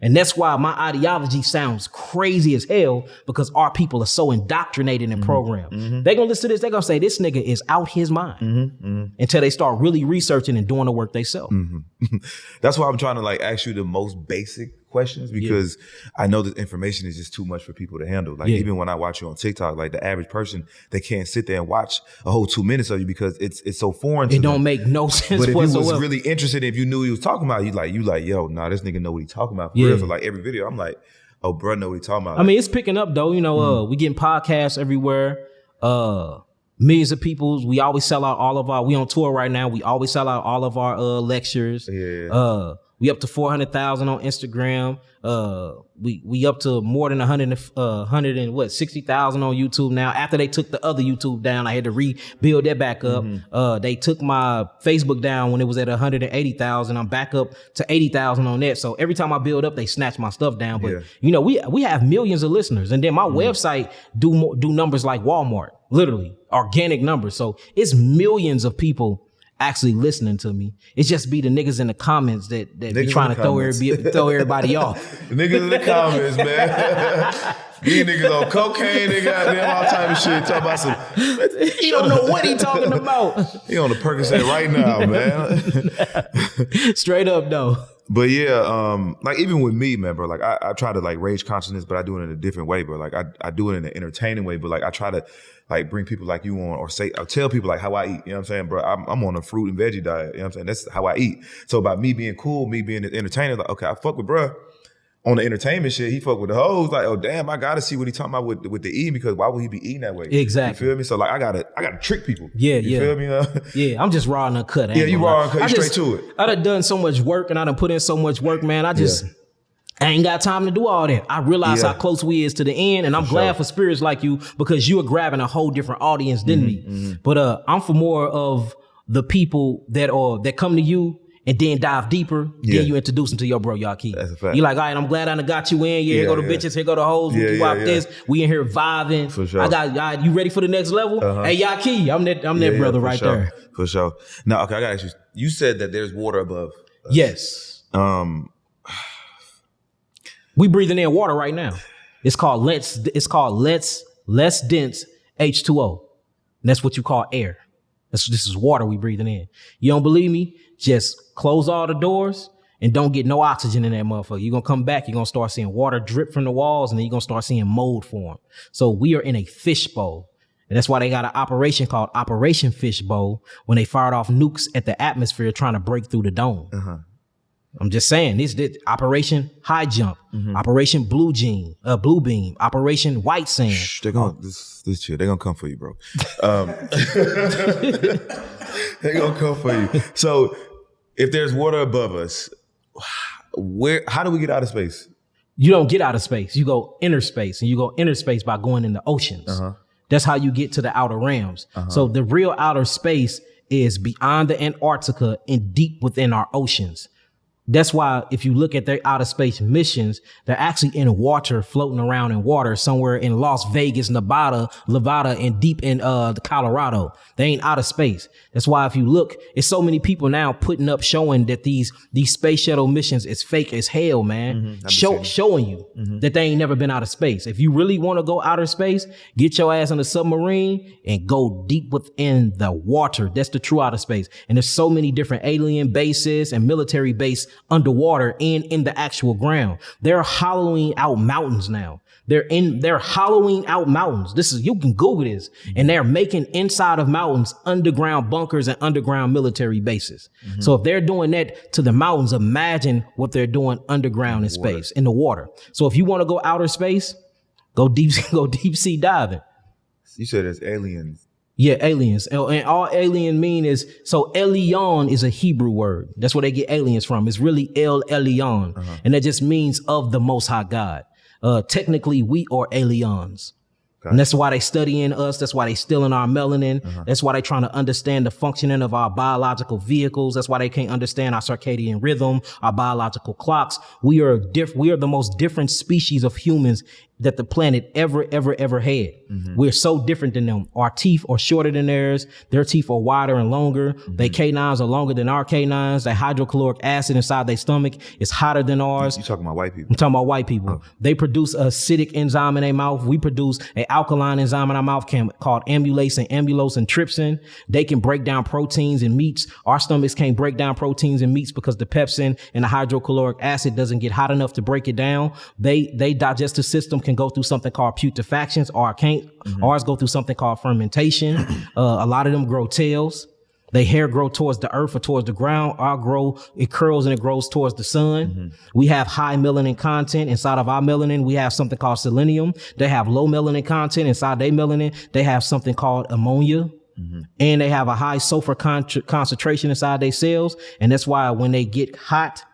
And that's why my ideology sounds crazy as hell, because our people are so indoctrinated and programmed. They're going to listen to this. They're going to say, this nigga is out his mind until they start really researching and doing the work themselves. That's why I'm trying to like ask you the most basic questions, because I know that information is just too much for people to handle. Like even when I watch you on TikTok, like the average person, they can't sit there and watch a whole 2 minutes of you because it's so foreign to them. It don't make no sense But if whatsoever. you was really interested, if you knew what he was talking about, you like, yo, nah, this nigga know what he talking about. For real. So like every video, I'm like, oh, bro, know what he talking about. I mean, it's picking up though. You know, we getting podcasts everywhere. Millions of people. We always sell out all of our. We on tour right now. We always sell out all of our lectures. We up to 400,000 on Instagram. We up to more than 60,000 on YouTube now. After they took the other YouTube down, I had to rebuild that back up. They took my Facebook down when it was at 180,000. I'm back up to 80,000 on that. So every time I build up, they snatch my stuff down. But you know, we have millions of listeners, and then my website do numbers like Walmart, literally organic numbers. So it's millions of people actually listening to me. It's just be the niggas in the comments that be trying to throw everybody off. The niggas in the comments, man. These niggas on cocaine, they got them all type of shit. Talk about some. He don't know what he talking about. He on the Percocet right now, man. Straight up though. But yeah, like even with me, man, bro, like I try to like raise consciousness, but I do it in a different way, bro. Like I do it in an entertaining way, but like I try to like bring people like you on or tell people like how I eat. You know what I'm saying, bro? I'm on a fruit and veggie diet. You know what I'm saying? That's how I eat. So about me being cool, me being an entertainer, like, okay, I fuck with bro. On the entertainment shit, he fuck with the hoes. Like, oh damn, I gotta see what he talking about with the eating, because why would he be eating that way? Exactly. You feel me? So like I gotta trick people. Yeah, you feel me? Yeah, I'm just raw and uncut. Yeah, you raw and cut. You straight to it. I done so much work and I done put in so much work, man. I ain't got time to do all that. I realize how close we is to the end, and I'm glad for spirits like you, because you are grabbing a whole different audience than me. But I'm for more of the people that come to you and then dive deeper, then you introduce them to your bro Yahki. That's a fact. You like, all right, I'm glad I done got you in. Here go the bitches, here go the hoes. We this. We in here vibing. For sure. I got you ready for the next level? Hey Yahki, I'm that brother right there. For sure. Now, okay, I gotta ask you. You said that there's water above us. Yes. We breathing in water right now. It's called less dense H2O. And that's what you call air. This is water we breathing in. You don't believe me? Just close all the doors and don't get no oxygen in that motherfucker. You're going to come back. You're going to start seeing water drip from the walls, and then you're going to start seeing mold form. So we are in a fishbowl. And that's why they got an operation called Operation Fishbowl, when they fired off nukes at the atmosphere trying to break through the dome. I'm just saying, this Operation High Jump, Operation Blue Beam, Operation White Sand. Shh, they're gonna this shit. They're gonna come for you, bro. They're gonna come for you. So, if there's water above us, how do we get out of space? You don't get out of space. You go inner space, and you go inner space by going in the oceans. That's how you get to the outer realms. So the real outer space is beyond the Antarctica and deep within our oceans. That's why if you look at their outer space missions, they're actually in water, floating around in water somewhere in Las Vegas, Nevada, and deep in the Colorado. They ain't out of space. That's why if you look, it's so many people now putting up showing that these space shuttle missions is fake as hell, man. Showing you that they ain't never been out of space. If you really want to go outer space, get your ass on a submarine and go deep within the water. That's the true outer space. And there's so many different alien bases and military bases underwater and in the actual ground. They're hollowing out mountains now. They're hollowing out mountains. You can Google this. And they're making inside of mountains underground bunkers and underground military bases. So if they're doing that to the mountains, imagine what they're doing underground in space, in the water. So if you want to go outer space, go deep sea diving. You said there's aliens. Yeah, aliens. And all alien mean is, so Elion is a Hebrew word. That's where they get aliens from. It's really El Elyon. And that just means of the Most High God. Technically, we are aliens. And that's why they studying us. That's why they stealing our melanin. That's why they trying to understand the functioning of our biological vehicles. That's why they can't understand our circadian rhythm, our biological clocks. We are the most different species of humans that the planet ever had. We're so different than them. Our teeth are shorter than theirs. Their teeth are wider and longer. Their canines are longer than our canines. Their hydrochloric acid inside their stomach is hotter than ours. You talking about white people? I'm talking about white people. They produce an acidic enzyme in their mouth. We produce an alkaline enzyme in our mouth called amylase and amylose and trypsin. They can break down proteins and meats. Our stomachs can't break down proteins and meats because the pepsin and the hydrochloric acid doesn't get hot enough to break it down. They digestive system can go through something called putrefactions, or can't. Ours go through something called fermentation. A lot of them grow tails. Their hair grow towards the earth or towards the ground. It curls and it grows towards the sun. We have high melanin content. Inside of our melanin, we have something called selenium. They have low melanin content. Inside their melanin, they have something called ammonia. And they have a high sulfur concentration inside their cells. And that's why when they get hot,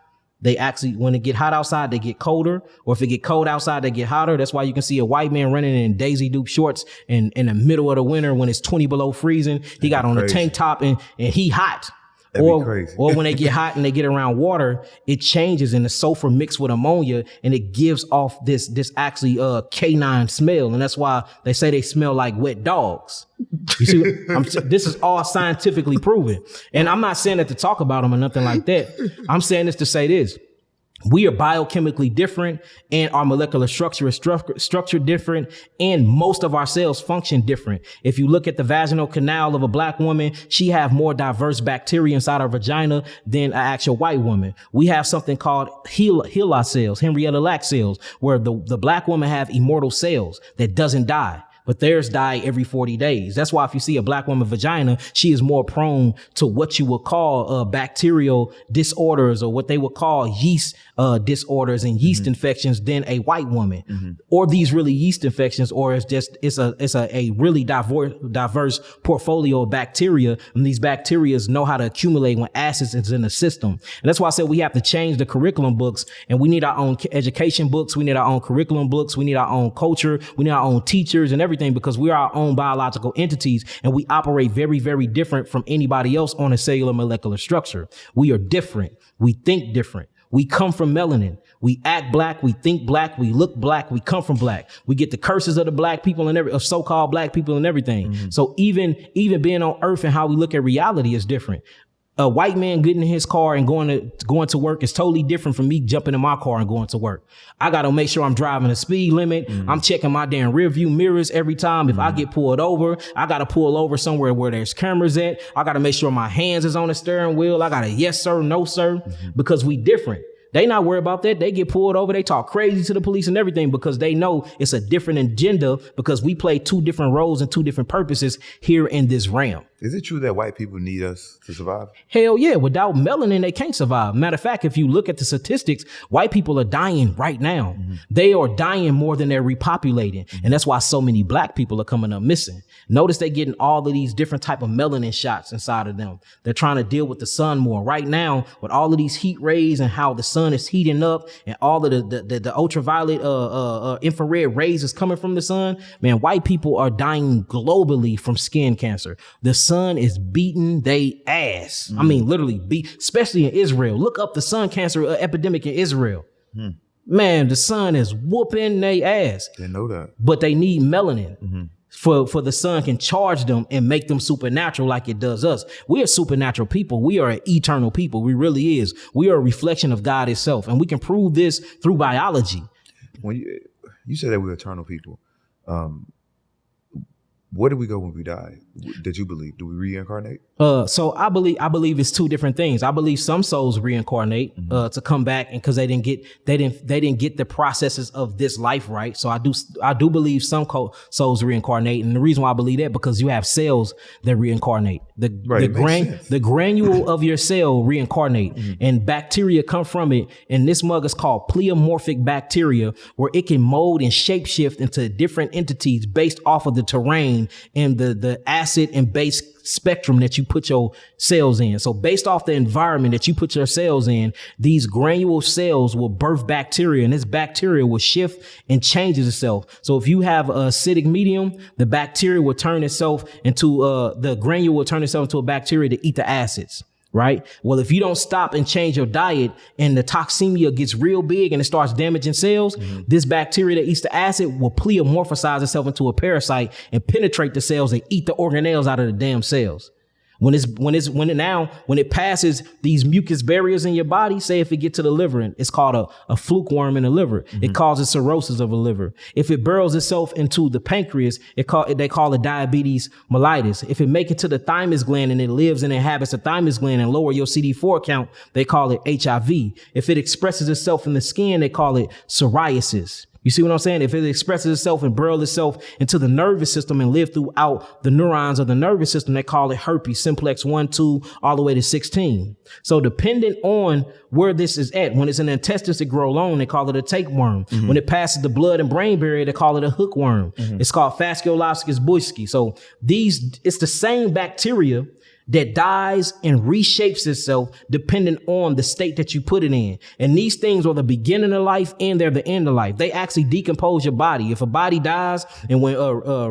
when it get hot outside, they get colder, or if it get cold outside, they get hotter. That's why you can see a white man running in Daisy Duke shorts in the middle of the winter when it's 20 below freezing. He got on a tank top and he hot. Or when they get hot and they get around water, it changes and the sulfur mixed with ammonia and it gives off this actually canine smell. And that's why they say they smell like wet dogs. You see, this is all scientifically proven. And I'm not saying that to talk about them or nothing like that. I'm saying this to say this. We are biochemically different, and our molecular structure is structured different, and most of our cells function different. If you look at the vaginal canal of a black woman, she have more diverse bacteria inside her vagina than an actual white woman. We have something called HeLa cells, Henrietta Lacks cells, where the black woman have immortal cells that doesn't die. But theirs die every 40 days. That's why if you see a black woman vagina, she is more prone to what you would call bacterial disorders, or what they would call yeast disorders and yeast infections, than a white woman, or these really yeast infections, or it's a really diverse portfolio of bacteria, and these bacteria know how to accumulate when acids is in the system. And that's why I said we have to change the curriculum books, and we need our own education books, we need our own curriculum books, we need our own culture, we need our own teachers and everything, because we are our own biological entities, and we operate very, very different from anybody else on a cellular molecular structure. We are different. We think different. We come from melanin. We act black. We think black. We look black. We come from black. We get the curses of the black people and of so-called black people and everything. So even being on earth and how we look at reality is different. A white man getting in his car and going to work is totally different from me jumping in my car and going to work. I got to make sure I'm driving the speed limit. I'm checking my damn rear view mirrors every time. If I get pulled over, I got to pull over somewhere where there's cameras at. I got to make sure my hands is on the steering wheel. I got a yes, sir, no, sir, because we different. They not worried about that. They get pulled over. They talk crazy to the police and everything because they know it's a different agenda, because we play two different roles and two different purposes here in this realm. Is it true that white people need us to survive? Hell yeah. Without melanin, they can't survive. Matter of fact, if you look at the statistics, white people are dying right now. They are dying more than they're repopulating. And that's why so many black people are coming up missing. Notice they're getting all of these different type of melanin shots inside of them. They're trying to deal with the sun more. Right now, with all of these heat rays and how the sun is heating up and all of the ultraviolet infrared rays is coming from the sun, man, white people are dying globally from skin cancer. The sun is beating they ass. I mean, literally especially in Israel. Look up the sun cancer epidemic in Israel. Man, the sun is whooping they ass. Didn't know that. But they need melanin. For the sun can charge them and make them supernatural like it does us. We are supernatural people. We are an eternal people. We really is. We are a reflection of God itself. And we can prove this through biology. When you said that we're eternal people, where do we go when we die? Did you believe? Do we reincarnate? So I believe it's two different things. I believe some souls reincarnate to come back, and because they didn't get the processes of this life right. So I do believe some souls reincarnate, and the reason why I believe that, because you have cells that reincarnate. The granule of your cell reincarnate, and bacteria come from it. And this mug is called pleomorphic bacteria, where it can mold and shapeshift into different entities based off of the terrain and the acid and base spectrum that you put your cells in. So based off the environment that you put your cells in, these granule cells will birth bacteria, and this bacteria will shift and changes itself. So if you have a acidic medium, the bacteria will turn itself into the granule will turn itself into a bacteria to eat the acids. Right? Well, if you don't stop and change your diet and the toxemia gets real big and it starts damaging cells, this bacteria that eats the acid will pleomorphosize itself into a parasite and penetrate the cells and eat the organelles out of the damn cells. When it passes these mucus barriers in your body, say if it gets to the liver, and it's called a fluke worm in the liver, it causes cirrhosis of the liver. If it burrows itself into the pancreas, they call it diabetes mellitus. If it make it to the thymus gland and it lives and inhabits the thymus gland and lower your CD4 count, they call it HIV. If it expresses itself in the skin, they call it psoriasis. You see what I'm saying? If it expresses itself and burrows itself into the nervous system and live throughout the neurons of the nervous system, they call it herpes, simplex 1, 2, all the way to 16. So dependent on where this is at, when it's in the intestines, it grow long, they call it a tapeworm. When it passes the blood and brain barrier, they call it a hookworm. It's called Fasciolopsis bushki. So it's the same bacteria that dies and reshapes itself depending on the state that you put it in. And these things are the beginning of life and they're the end of life. They actually decompose your body. If a body dies and when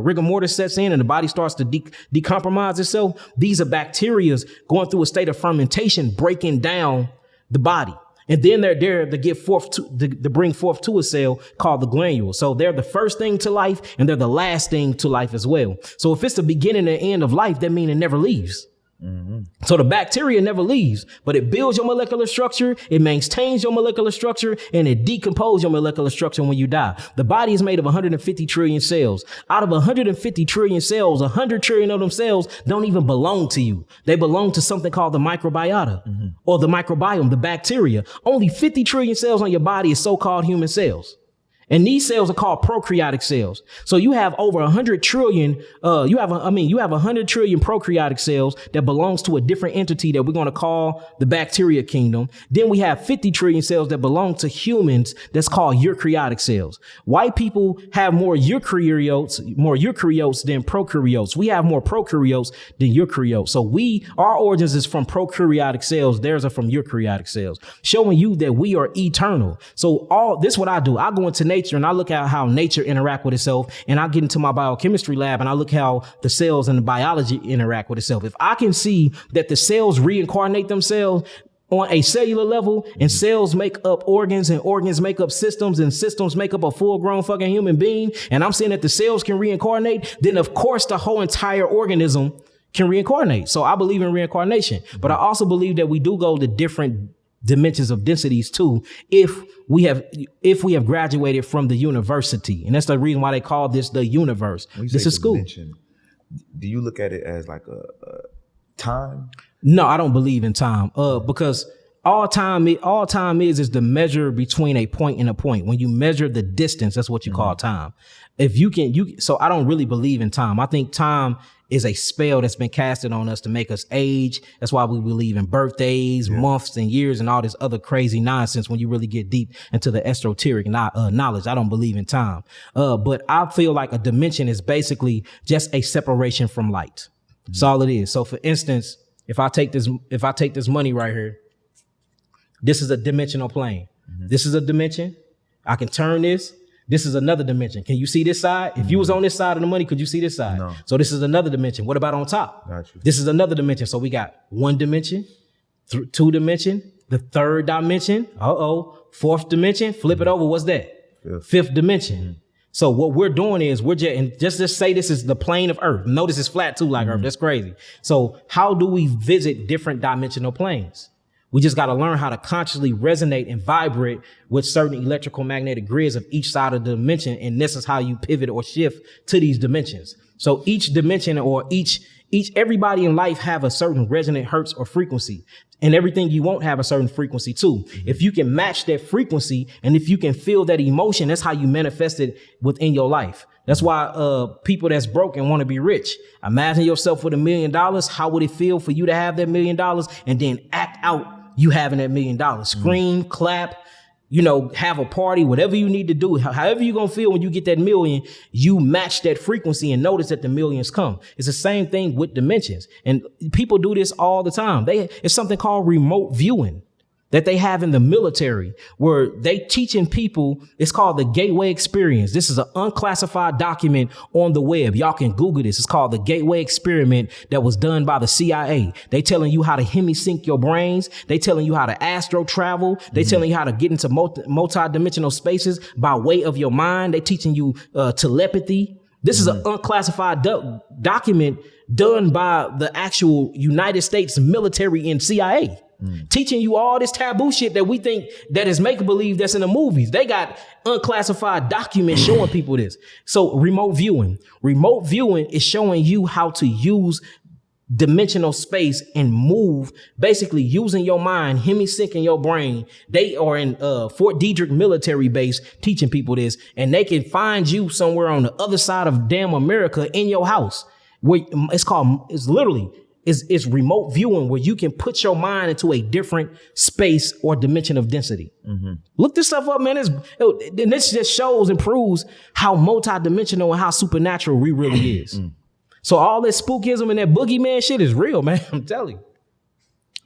rigor mortis sets in and the body starts to decompromise itself, these are bacteria going through a state of fermentation, breaking down the body. And then they're there to get forth to bring forth to a cell called the granule. So they're the first thing to life and they're the last thing to life as well. So if it's the beginning and end of life, that means it never leaves. So the bacteria never leaves, but it builds your molecular structure, it maintains your molecular structure, and it decomposes your molecular structure when you die. The body is made of 150 trillion cells. Out of 150 trillion cells, 100 trillion of them cells don't even belong to you. They belong to something called the microbiota or the microbiome, the bacteria. Only 50 trillion cells on your body is so-called human cells. And these cells are called prokaryotic cells. So you have over 100 trillion, you have 100 trillion prokaryotic cells that belongs to a different entity that we're going to call the bacteria kingdom. Then we have 50 trillion cells that belong to humans that's called eukaryotic cells. White people have more eukaryotes than prokaryotes. We have more prokaryotes than eukaryotes. So our origins is from prokaryotic cells. Theirs are from eukaryotic cells, showing you that we are eternal. So this is what I do. I go into nature and I look at how nature interact with itself, and I get into my biochemistry lab and I look how the cells and the biology interact with itself. If I can see that the cells reincarnate themselves on a cellular level, and cells make up organs, and organs make up systems, and systems make up a full-grown fucking human being, and I'm saying that the cells can reincarnate, then of course the whole entire organism can reincarnate. So I believe in reincarnation, but I also believe that we do go to different dimensions of densities too, if we have graduated from the university. And that's the reason why they call this the universe. This is school. Do you look at it as like a time? No, I don't believe in time. Because all time is the measure between a point and a point. When you measure the distance, that's what you call time. So I don't really believe in time. I think time is a spell that's been casted on us to make us age. That's why we believe in birthdays, months, and years, and all this other crazy nonsense. When you really get deep into the esoteric knowledge, I don't believe in time. But I feel like a dimension is basically just a separation from light. That's all it is. So for instance, if I take this money right here, this is a dimensional plane. This is a dimension. I can turn this. This is another dimension. Can you see this side? If you was on this side of the money, could you see this side? No. So this is another dimension. What about on top? Gotcha. This is another dimension. So we got 1 dimension, 2 dimension, the 3rd dimension. Fourth dimension. Flip it over. What's that? Fifth dimension. So what we're doing is just say this is the plane of Earth. Notice it's flat too, like Earth. That's crazy. So how do we visit different dimensional planes? We just got to learn how to consciously resonate and vibrate with certain electrical magnetic grids of each side of the dimension. And this is how you pivot or shift to these dimensions. So each dimension or everybody in life have a certain resonant hertz or frequency, and everything you won't have a certain frequency too. If you can match that frequency and if you can feel that emotion, that's how you manifest it within your life. That's why people that's broke and want to be rich. Imagine yourself with $1 million. How would it feel for you to have that $1 million and then act out you having that $1 million? Scream, clap, have a party, whatever you need to do. However you're going to feel when you get that million, you match that frequency and notice that the millions come. It's the same thing with dimensions. And people do this all the time. It's something called remote viewing that they have in the military, where they teaching people. It's called the Gateway Experience. This is an unclassified document on the web. Y'all can Google this. It's called the Gateway Experiment that was done by the CIA. They telling you how to hemisync your brains. They telling you how to astro travel. They telling you how to get into multi-dimensional spaces by way of your mind. They teaching you telepathy. This is an unclassified document done by the actual United States military and CIA. Teaching you all this taboo shit that we think that is make-believe that's in the movies. They got unclassified documents showing people this. So remote viewing is showing you how to use dimensional space and move, basically using your mind, hemi-syncing your brain. They are in Fort Detrick military base teaching people this, and they can find you somewhere on the other side of damn America in your house. It's remote viewing, where you can put your mind into a different space or dimension of density. Look this stuff up, man. This just shows and proves how multidimensional and how supernatural we really is. So all this spookism and that boogeyman shit is real, man. I'm telling you.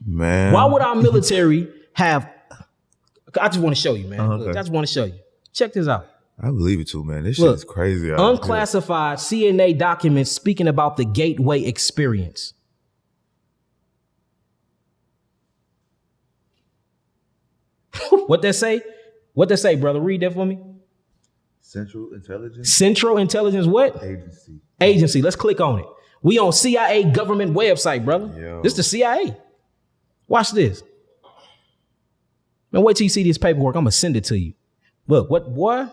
Man. Why would our military have... I just want to show you, man. Okay. Look, I just want to show you. Check this out. I believe it too, man. This shit is crazy. Unclassified CNA documents speaking about the Gateway Experience. What that say? What that say, brother? Read that for me. Central Intelligence what? Agency. Let's click on it. We on CIA government website, brother. Yo. This the CIA. Watch this. Man, wait till you see this paperwork. I'm gonna send it to you. Look, what boy?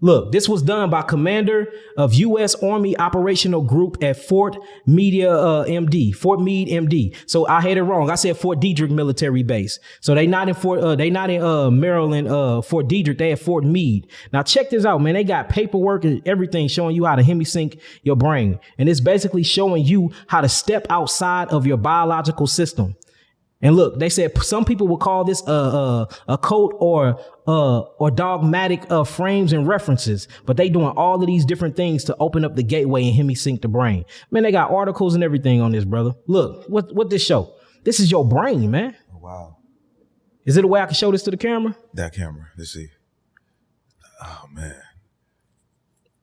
Look, this was done by commander of U.S. Army Operational Group at Fort Meade, MD. So I had it wrong. I said Fort Detrick Military Base. So they not in Maryland, Fort Detrick. They at Fort Meade. Now check this out, man. They got paperwork and everything showing you how to hemisync your brain, and it's basically showing you how to step outside of your biological system. And look, they said some people will call this a cult or dogmatic frames and references, but they doing all of these different things to open up the gateway and hemisync the brain. Man, they got articles and everything on this, brother. Look, what this show? This is your brain, man. Oh, wow. Is it a way I can show this to the camera? That camera. Let's see. Oh, man.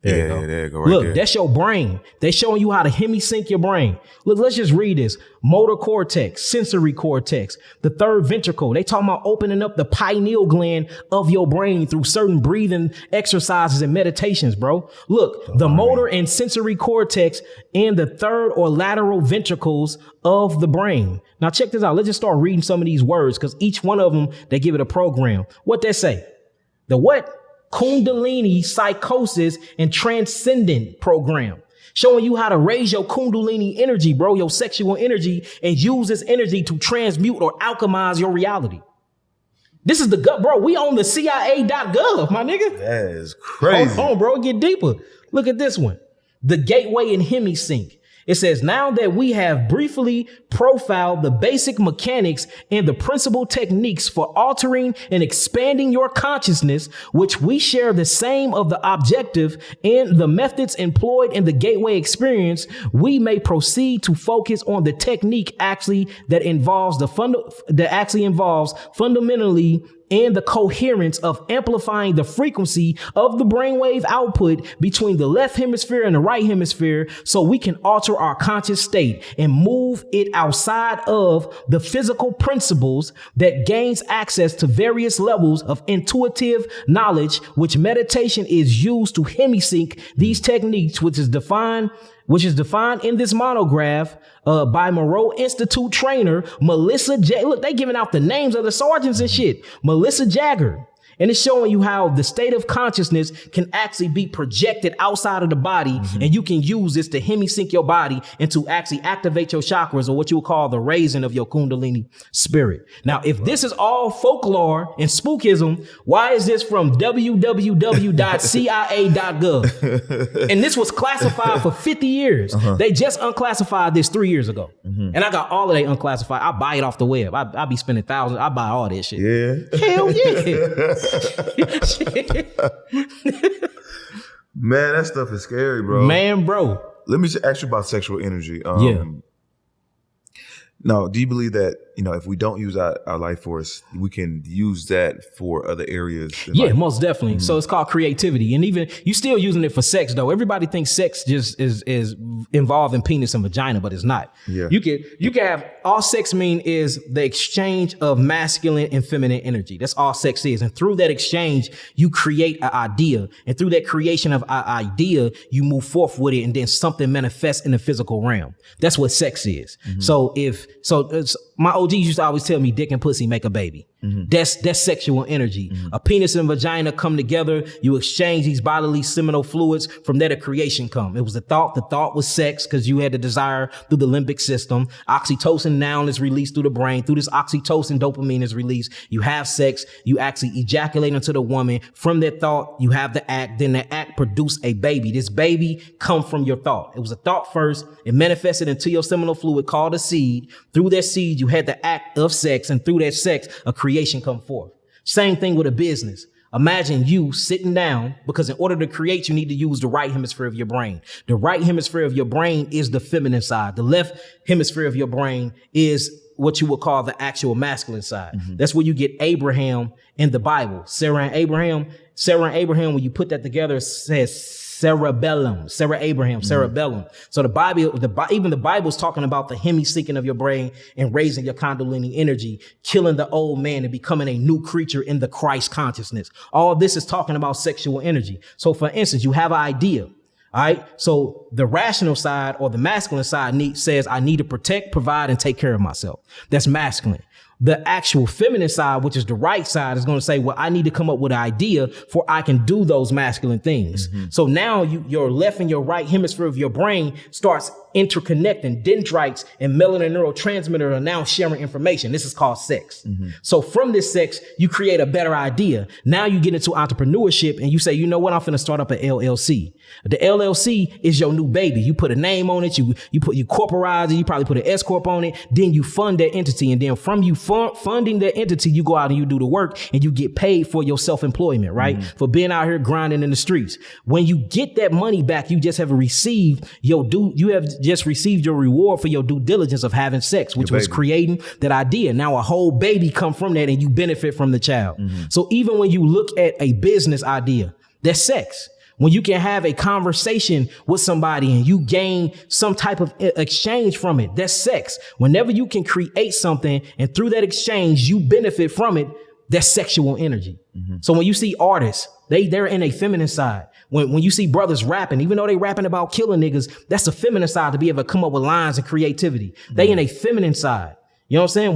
There yeah, you go. there you go. Right Look, there. that's your brain. They showing you how to hemisync your brain. Look, let's just read this. Motor cortex, sensory cortex, the third ventricle. They talking about opening up the pineal gland of your brain through certain breathing exercises and meditations, bro. Look, the motor and sensory cortex and the third or lateral ventricles of the brain. Now check this out. Let's just start reading some of these words because each one of them, they give it a program. What they say? The what? Kundalini psychosis and transcendent program, showing you how to raise your Kundalini energy, bro, your sexual energy, and use this energy to transmute or alchemize your reality. This is the gut, bro. We on the CIA.gov, my nigga. That is crazy. Hold on, bro. Get deeper. Look at this one. The gateway and hemisync. It says, now that we have briefly profiled the basic mechanics and the principal techniques for altering and expanding your consciousness, which we share the same of the objective and the methods employed in the gateway experience, we may proceed to focus on the technique that involves fundamentally and the coherence of amplifying the frequency of the brainwave output between the left hemisphere and the right hemisphere so we can alter our conscious state and move it outside of the physical principles that gains access to various levels of intuitive knowledge, which meditation is used to hemisync these techniques, which is defined in this monograph by Moreau Institute trainer Melissa Look, they giving out the names of the sergeants and shit. Melissa Jagger. And it's showing you how the state of consciousness can actually be projected outside of the body. And you can use this to hemisync your body and to actually activate your chakras, or what you would call the raising of your Kundalini spirit. Now, if this is all folklore and spookism, why is this from www.cia.gov? And this was classified for 50 years. They just unclassified this 3 years ago. And I got all of they unclassified. I buy it off the web. I be spending thousands. I buy all that shit. Yeah. Hell yeah. Man, that stuff is scary, bro. Man, bro. Let me just ask you about sexual energy. Yeah. Now, do you believe that, if we don't use our life force, we can use that for other areas? Yeah, most definitely. So it's called creativity. And even you still using it for sex, though. Everybody thinks sex just is involved in penis and vagina, but it's not. Yeah. You can have all sex mean is the exchange of masculine and feminine energy. That's all sex is. And through that exchange, you create an idea. And through that creation of an idea, you move forth with it, and then something manifests in the physical realm. That's what sex is. So my OGs used to always tell me dick and pussy make a baby. That's sexual energy. A penis and vagina come together. You exchange these bodily seminal fluids. From there, the creation come. It was the thought. The thought was sex because you had the desire through the limbic system. Oxytocin now is released through the brain. Through this oxytocin, dopamine is released. You have sex. You actually ejaculate into the woman. From that thought, you have the act. Then the act produce a baby. This baby come from your thought. It was a thought first. It manifested into your seminal fluid called a seed. Through that seed, you had the act of sex. And through that sex, a creation come forth. Same thing with a business. Imagine you sitting down, because in order to create, you need to use the right hemisphere of your brain. The right hemisphere of your brain is the feminine side. The left hemisphere of your brain is what you would call the actual masculine side. That's where you get Abraham in the Bible. Sarah and Abraham, when you put that together, it says cerebellum. So the Bible, even the Bible's talking about the hemisyncing of your brain and raising your Kundalini energy, killing the old man and becoming a new creature in the Christ consciousness. All this is talking about sexual energy. So for instance, you have an idea. All right. So the rational side or the masculine side says I need to protect, provide, and take care of myself. That's masculine. The actual feminine side, which is the right side, is going to say, well, I need to come up with an idea for I can do those masculine things. So now your left and your right hemisphere of your brain starts interconnecting. Dendrites and melanin neurotransmitter are now sharing information. This is called sex. So from this sex, you create a better idea. Now you get into entrepreneurship and you say, you know what? I'm finna start up an LLC. The LLC is your new baby. You put a name on it. You corporate it. You probably put an S corp on it. Then you fund that entity. And then from you funding that entity, you go out and you do the work and you get paid for your self-employment, right? For being out here grinding in the streets. When you get that money back, you just have received your reward for your due diligence of having sex, which was creating that idea. Now a whole baby come from that and you benefit from the child. So even when you look at a business idea, that's sex. When you can have a conversation with somebody and you gain some type of exchange from it, that's sex. Whenever you can create something and through that exchange, you benefit from it, that's sexual energy. So when you see artists, they're in a feminine side. When you see brothers rapping, even though they rapping about killing niggas, that's the feminine side to be able to come up with lines and creativity. They in a feminine side. You know what I'm saying?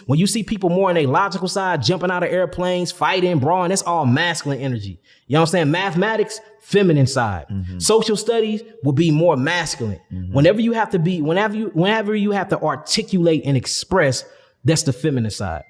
When you see people more in a logical side, jumping out of airplanes, fighting, brawling, that's all masculine energy. You know what I'm saying? Mathematics, feminine side. Social studies will be more masculine. Whenever you have to articulate and express, that's the feminine side.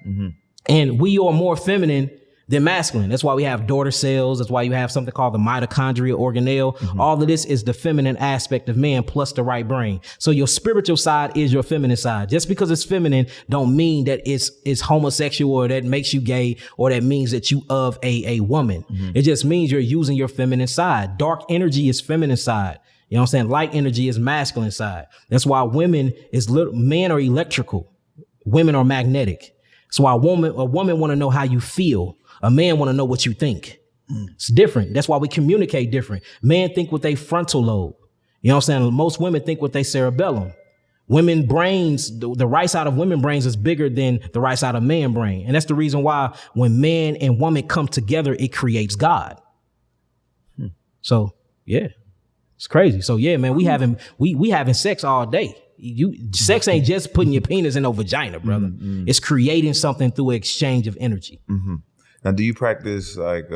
And we are more feminine than masculine. That's why we have daughter cells. That's why you have something called the mitochondria organelle. All of this is the feminine aspect of man plus the right brain. So your spiritual side is your feminine side. Just because it's feminine don't mean that it's homosexual or that makes you gay or that means that you of a woman. It just means you're using your feminine side. Dark energy is feminine side. You know what I'm saying? Light energy is masculine side. That's why men are electrical. Women are magnetic. That's why a woman want to know how you feel. A man want to know what you think. It's different. That's why we communicate different. Men think with their frontal lobe. You know what I'm saying? Most women think with their cerebellum. Women brains, the right side of women brains is bigger than the right side of man brain. And that's the reason why when man and woman come together, it creates God. So yeah, it's crazy. So yeah, man, we having sex all day. Sex ain't just putting your penis in no vagina, brother. It's creating something through exchange of energy. Now, do you practice like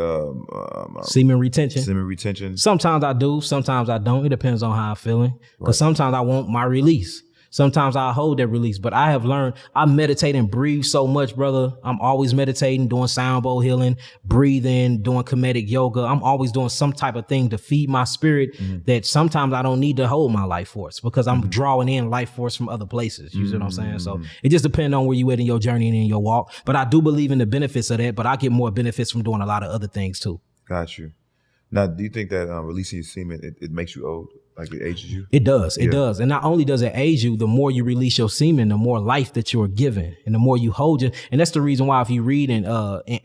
semen retention? Semen retention. Sometimes I do. Sometimes I don't. It depends on how I'm feeling. Because sometimes I want my release. Sometimes I hold that release. But I have learned, I meditate and breathe so much, brother. I'm always meditating, doing sound bowl healing, breathing, doing comedic yoga. I'm always doing some type of thing to feed my spirit that sometimes I don't need to hold my life force because I'm drawing in life force from other places. You see what I'm saying? So it just depends on where you at in your journey and in your walk. But I do believe in the benefits of that, but I get more benefits from doing a lot of other things too. Got you. Now, do you think that releasing your semen, it makes you old? Like it ages you? It does. It does. And not only does it age you, the more you release your semen, the more life that you're given and the more you hold it. And that's the reason why if you read in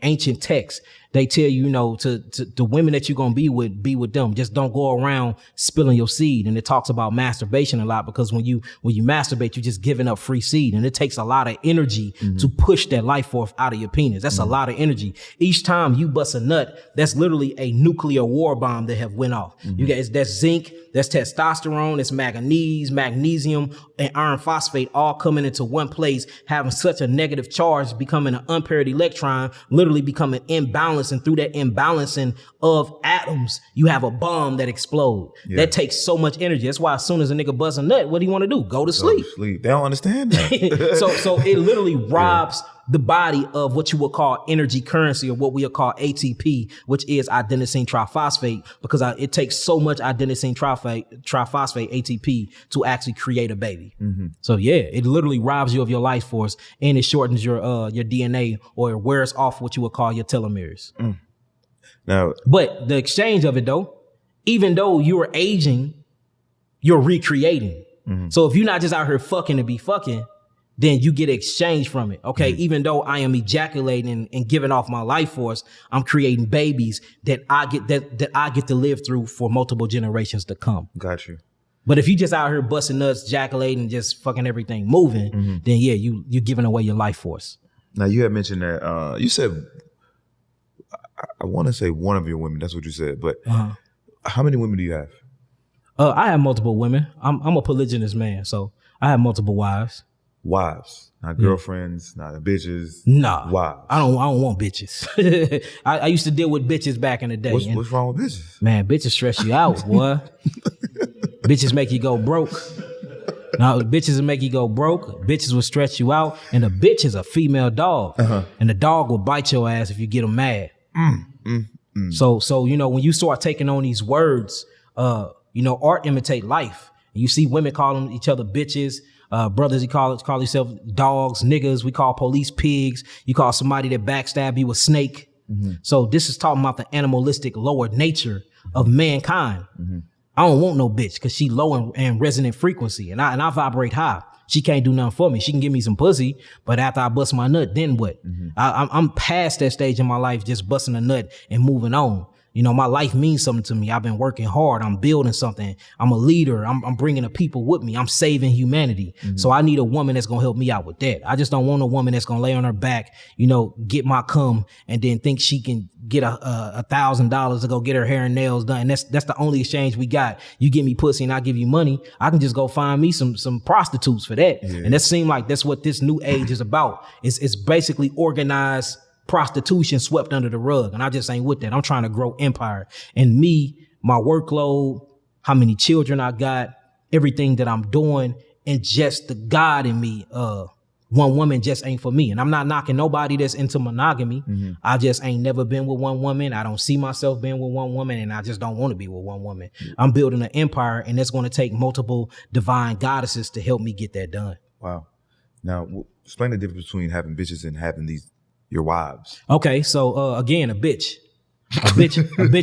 ancient texts, they tell you, to the women that you're going to be with them. Just don't go around spilling your seed. And it talks about masturbation a lot because when you masturbate, you're just giving up free seed. And it takes a lot of energy to push that life force out of your penis. That's a lot of energy. Each time you bust a nut, that's literally a nuclear war bomb that have went off. That's zinc, that's testosterone, that's manganese, magnesium, and iron phosphate all coming into one place, having such a negative charge, becoming an unpaired electron, literally becoming imbalanced. And through that imbalancing of atoms, you have a bomb that explodes. That takes so much energy. That's why as soon as a nigga busts a nut, what do you want to do? Go to sleep. They don't understand that. So it literally robs the body of what you would call energy currency or what we would call ATP, which is adenosine triphosphate, because it takes so much adenosine triphosphate ATP to actually create a baby. So yeah, it literally robs you of your life force and it shortens your DNA or it wears off what you would call your telomeres. Now, but the exchange of it though, even though you're aging, you're recreating. So if you're not just out here fucking to be fucking, then you get exchange from it. Okay. Even though I am ejaculating and giving off my life force, I'm creating babies that I get to live through for multiple generations to come. Got you. But if you just out here busting nuts, ejaculating, just fucking everything moving, then yeah, you're giving away your life force. Now you had mentioned that, you said, I want to say one of your women, that's what you said, but how many women do you have? I have multiple women. I'm a polygynous man, so I have multiple wives. Wives, not girlfriends, not bitches. Nah, wives. I don't want bitches. I used to deal with bitches back in the day. What's wrong with bitches? Man, bitches stress you out, boy. Bitches make you go broke. Now, bitches will make you go broke. Bitches will stress you out. And a bitch is a female dog. And the dog will bite your ass if you get them mad. So, you know, when you start taking on these words, you know, art imitate life. And you see women calling each other bitches. Brothers, you call yourself dogs, niggas. We call police pigs. You call somebody that backstab you a snake. So this is talking about the animalistic lower nature of mankind. I don't want no bitch because she low and resonant frequency, and I vibrate high. She can't do nothing for me. She can give me some pussy, but after I bust my nut, then what? I'm past that stage in my life, just busting a nut and moving on. You know, my life means something to me. I've been working hard. I'm building something. I'm a leader. I'm bringing the people with me. I'm saving humanity. So I need a woman that's going to help me out with that. I just don't want a woman that's going to lay on her back, you know, get my cum and then think she can get $1,000 to go get her hair and nails done. That's the only exchange we got. You give me pussy and I give you money. I can just go find me some prostitutes for that. And that seems like that's what this new age is about. It's basically organized prostitution swept under the rug. And I just ain't with that. I'm trying to grow empire. And me, my workload, how many children I got, everything that I'm doing, and just the God in me, one woman just ain't for me. And I'm not knocking nobody that's into monogamy. I just ain't never been with one woman. I don't see myself being with one woman, and I just don't want to be with one woman. I'm building an empire, and it's going to take multiple divine goddesses to help me get that done. Wow. Now, explain the difference between having bitches and having your wives. Okay, so again, a bitch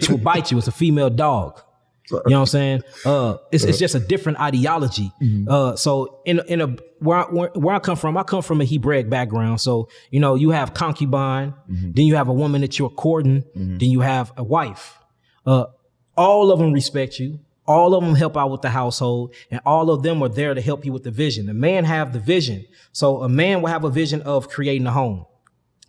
will bite you. It's a female dog. You know what I'm saying? It's just a different ideology. So where I come from a Hebraic background. So, you know, you have concubine, then you have a woman that you're courting, then you have a wife. All of them respect you. All of them help out with the household, and all of them are there to help you with the vision. The man have the vision. So a man will have a vision of creating a home.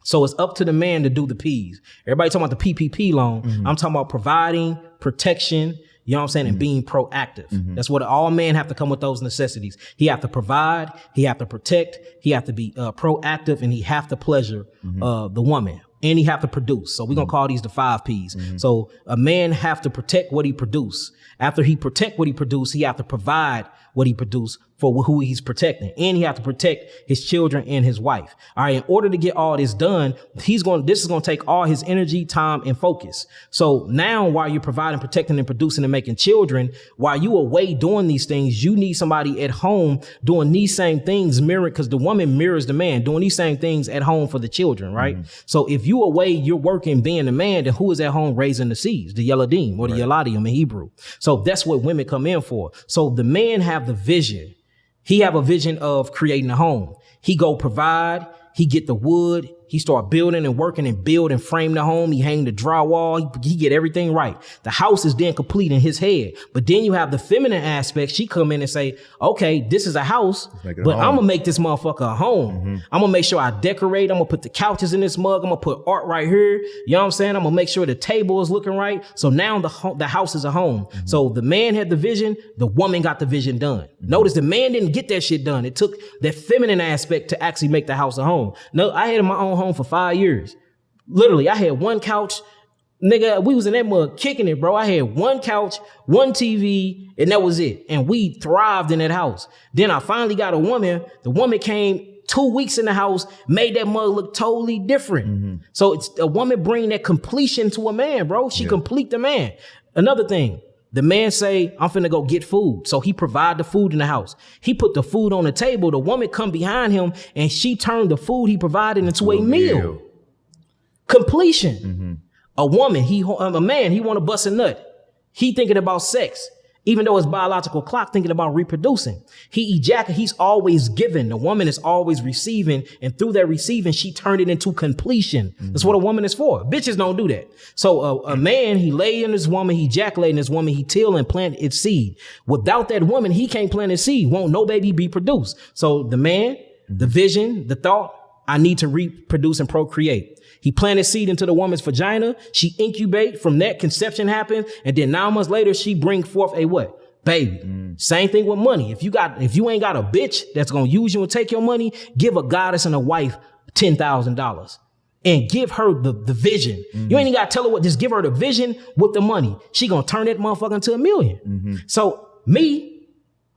So it's up to the man to do the P's. Everybody talking about the PPP loan. I'm talking about providing protection, you know what I'm saying, and being proactive. That's what all men have to come with, those necessities. He have to provide, he have to protect, he have to be proactive, and he have to pleasure the woman. And he have to produce. So we're going to call these the 5 P's. So a man have to protect what he produce. After he protect what he produce, he have to provide what he produce for who he's protecting. And he have to protect his children and his wife. All right. In order to get all this done, this is going to take all his energy, time, and focus. So now while you're providing, protecting, and producing and making children, while you away doing these things, you need somebody at home doing these same things, because the woman mirrors the man, doing these same things at home for the children, right? So if you away, you're working being the man, then who is at home raising the seeds? The Yeladim or the Yeladim in Hebrew. So that's what women come in for. So the man have the vision. He have a vision of creating a home. He go provide, he get the wood, he start building and working and build and frame the home. He hang the drywall. He get everything right. The house is then complete in his head. But then you have the feminine aspect. She come in and say, okay, this is a house, but I'm going to make this motherfucker a home. I'm going to make sure I decorate. I'm going to put the couches in this mug. I'm going to put art right here. You know what I'm saying? I'm going to make sure the table is looking right. So now the house is a home. So the man had the vision. The woman got the vision done. Notice the man didn't get that shit done. It took that feminine aspect to actually make the house a home. No, I had my own home for 5 years. Literally, I had one couch. Nigga, we was in that mug kicking it, bro. I had one couch, one TV, and that was it. And we thrived in that house. Then I finally got a woman. The woman came 2 weeks in the house, made that mug look totally different. So it's a woman bringing that completion to a man, bro. She complete the man. Another thing, the man say, I'm finna go get food. So he provide the food in the house. He put the food on the table. The woman come behind him and she turned the food he provided into a meal. Completion. A woman, a man, he want to bust a nut. He thinking about sex. Even though his biological clock thinking about reproducing. He's always giving. The woman is always receiving. And through that receiving, she turned it into completion. That's what a woman is for. Bitches don't do that. So a man, he lay in his woman, he ejaculated in his woman, he till and plant its seed. Without that woman, he can't plant his seed. Won't no baby be produced. So the man, the vision, the thought, I need to reproduce and procreate. He planted seed into the woman's vagina. She incubate. From that, conception happens. And then 9 months later, she bring forth a what? baby. Same thing with money. If you ain't got a bitch that's gonna use you and take your money, give a goddess and a wife $10,000 and give her the vision. You ain't even gotta tell her what, just give her the vision with the money. She gonna turn that motherfucker into $1 million. So me,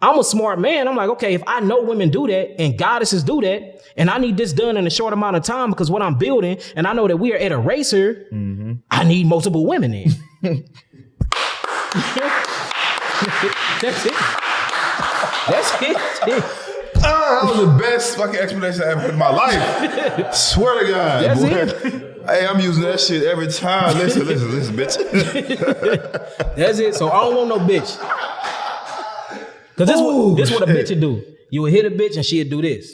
I'm a smart man. I'm like, okay, if I know women do that and goddesses do that, and I need this done in a short amount of time because what I'm building, and I know that we are at a racer, I need multiple women in. That's it. That was the best fucking explanation I ever heard in my life. Swear to God. That's boy. it. Hey, I'm using that shit every time. Listen, bitch. That's it. So I don't want no bitch. Cause this what a bitch would do. You would hit a bitch and she'd do this.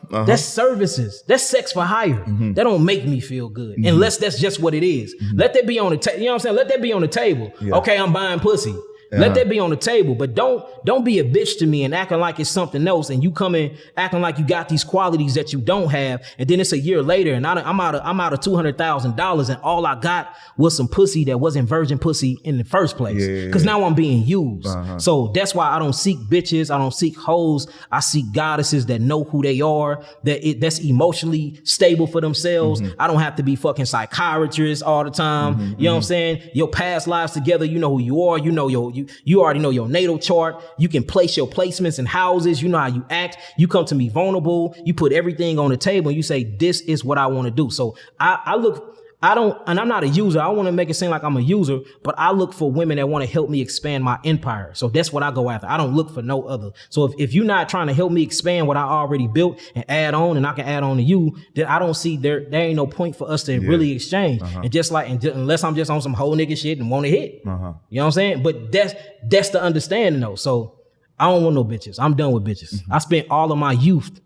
That's services. That's sex for hire. That don't make me feel good. Unless that's just what it is. Let that be on the table. You know what I'm saying? Let that be on the table. Yeah. Okay, I'm buying pussy. Let that be on the table, but don't be a bitch to me and acting like it's something else, and you come in acting like you got these qualities that you don't have, and then it's a year later and I'm out of $200,000 and all I got was some pussy that wasn't virgin pussy in the first place. Because now I'm being used. So that's why I don't seek bitches, I don't seek hoes, I seek goddesses that know who they are, that's emotionally stable for themselves. I don't have to be fucking psychiatrists all the time. You know what I'm saying? Your past lives together, you know who you are, you know you already know your natal chart. You can place your placements in houses. You know how you act. You come to me vulnerable. You put everything on the table and you say, this is what I want to do. So and I'm not a user. I want to make it seem like I'm a user, but I look for women that want to help me expand my empire. So that's what I go after. I don't look for no other. So if you're not trying to help me expand what I already built and add on, and I can add on to you, then I don't see there ain't no point for us to really exchange. And just like, unless I'm just on some whole nigga shit and want to hit, you know what I'm saying? But that's the understanding though. So I don't want no bitches. I'm done with bitches. I spent all of my youth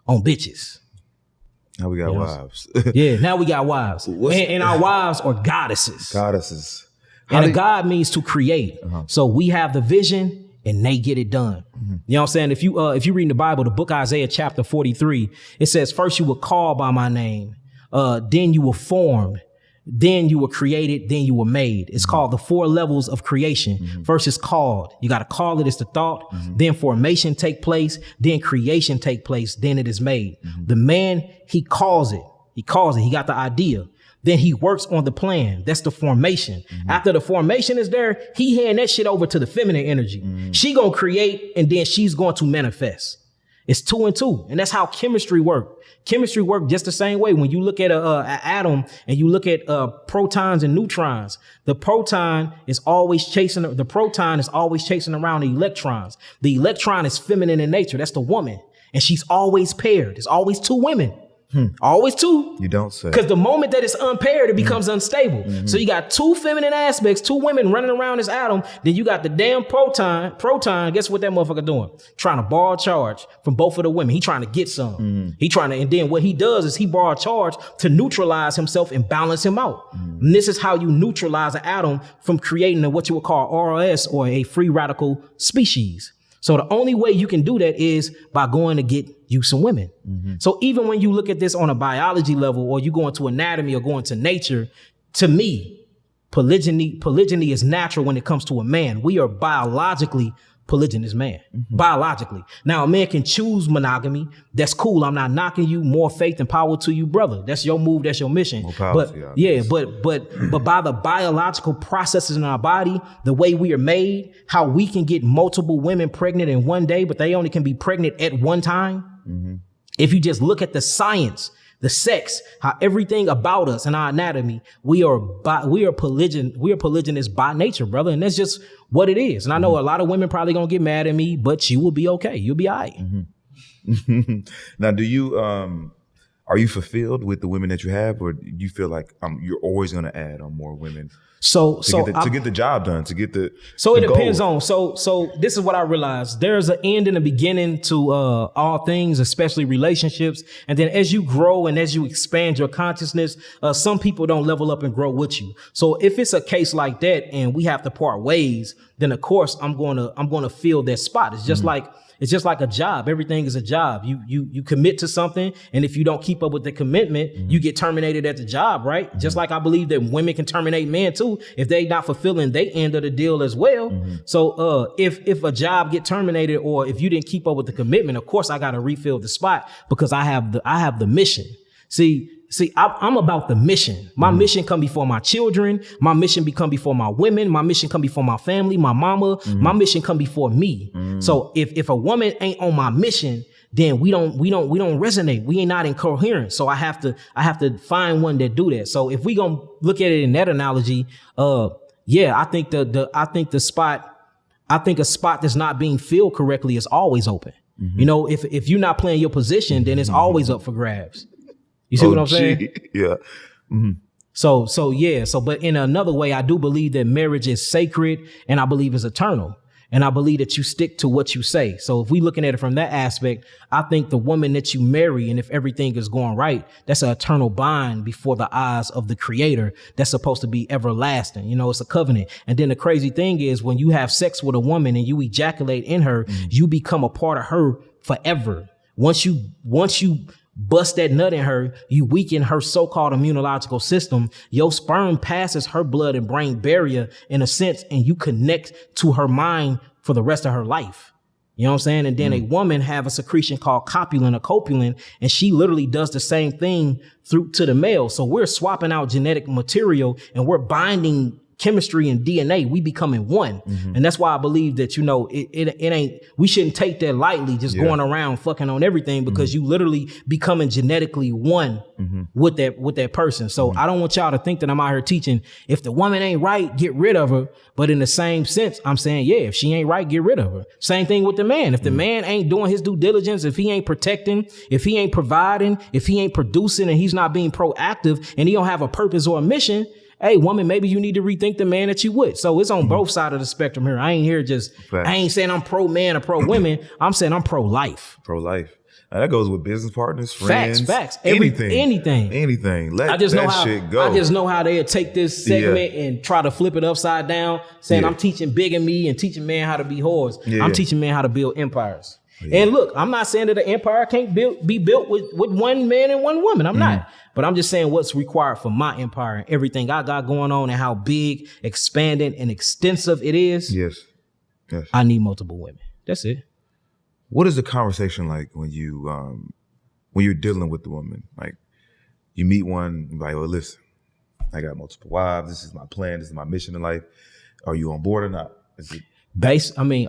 on bitches. Now we got wives. Now we got wives. And our wives are goddesses. And a god means to create. So we have the vision and they get it done. You know what I'm saying? If you read in the Bible, the book Isaiah chapter 43, it says, first you were called by my name, then you were formed, then you were created, then you were made. It's called the 4 levels of creation. First is called. You got to call it. It's the thought. Then formation take place. Then creation take place. Then it is made. The man, he calls it. He got the idea. Then he works on the plan. That's the formation. After the formation is there, he hand that shit over to the feminine energy. She gonna create and then she's going to manifest. It's 2 and 2. And that's how chemistry works. Chemistry works just the same way. When you look at an atom and you look at protons and neutrons, the proton is always chasing around the electrons. The electron is feminine in nature. That's the woman. And she's always paired. It's always 2 women. Always 2. You don't say. Because the moment that it's unpaired, it becomes unstable. So you got 2 feminine aspects, 2 women running around this atom. Then you got the damn proton. Guess what that motherfucker doing? Trying to borrow charge from both of the women. He trying to get some. And then what he does is he borrow charge to neutralize himself and balance him out. And this is how you neutralize an atom from creating what you would call ROS, or a free radical species. So the only way you can do that is by going to get you some women. So even when you look at this on a biology level, or you go into anatomy or go into nature, to me, polygyny is natural when it comes to a man. We are biologically polygynous man, biologically. Now a man can choose monogamy. That's cool. I'm not knocking you. More faith and power to you, brother. That's your move. That's your mission. But by the biological processes in our body, the way we are made, how we can get multiple women pregnant in one day, but they only can be pregnant at one time. If you just look at the science, the sex, how everything about us and our anatomy, we are polygynous by nature, brother. And that's just what it is. And I know a lot of women probably gonna get mad at me, but you will be okay. You'll be all right. Now, do you, are you fulfilled with the women that you have, or do you feel like you're always gonna add on more women? To get the job done, to get the So it goal. depends on. So this is what I realized. There's an end and a beginning to all things, especially relationships. And then as you grow and as you expand your consciousness, some people don't level up and grow with you. So if it's a case like that and we have to part ways, then of course I'm gonna fill that spot. It's just like a job. Everything is a job. You commit to something, and if you don't keep up with the commitment, you get terminated at the job, right? Just like I believe that women can terminate men too. too if they not fulfilling their end of the deal as well. So if a job get terminated or if you didn't keep up with the commitment, of course I got to refill the spot because I have the mission. See, I'm about the mission. My mission come before my children. My mission become before my women. My mission come before my family, my mama. My mission come before me. So if a woman ain't on my mission, then we don't resonate. We ain't not incoherent. So I have to find one that do that. So if we gonna look at it in that analogy, I think a spot that's not being filled correctly is always open. You know, if you're not playing your position, then it's always up for grabs. You see what I'm saying? Yeah. But in another way, I do believe that marriage is sacred and I believe it's eternal. And I believe that you stick to what you say. So if we looking at it from that aspect, I think the woman that you marry, and if everything is going right, that's an eternal bond before the eyes of the creator. That's supposed to be everlasting. You know, it's a covenant. And then the crazy thing is when you have sex with a woman and you ejaculate in her, you become a part of her forever. Once you bust that nut in her, you weaken her so-called immunological system. Your sperm passes her blood and brain barrier in a sense, and you connect to her mind for the rest of her life. You know what I'm saying? And then a woman have a secretion called copulin or copulin, and she literally does the same thing through to the male. So we're swapping out genetic material and we're binding chemistry and DNA, we becoming one. And that's why I believe that, you know, it ain't, we shouldn't take that lightly, just going around fucking on everything because you literally becoming genetically one with that person. So I don't want y'all to think that I'm out here teaching if the woman ain't right, get rid of her. But in the same sense, I'm saying, yeah, if she ain't right, get rid of her. Same thing with the man. If the man ain't doing his due diligence, if he ain't protecting, if he ain't providing, if he ain't producing and he's not being proactive and he don't have a purpose or a mission, hey, woman, maybe you need to rethink the man that you with. So it's on both sides of the spectrum here. I ain't here just, I ain't saying I'm pro man or pro women. I'm saying I'm pro life. Pro life. That goes with business partners, friends. Facts. Anything. Let that shit go. I just know how they take this segment and try to flip it upside down, saying I'm teaching bigamy and teaching men how to be whores. I'm teaching men how to build empires. And look, I'm not saying that an empire can't be built with one man and one woman. I'm not. But I'm just saying what's required for my empire and everything I got going on and how big, expanding, and extensive it is. Yes. I need multiple women. That's it. What is the conversation like when you're dealing with the woman? Like you meet one, you're like, well, listen, I got multiple wives. This is my plan. This is my mission in life. Are you on board or not? Is it?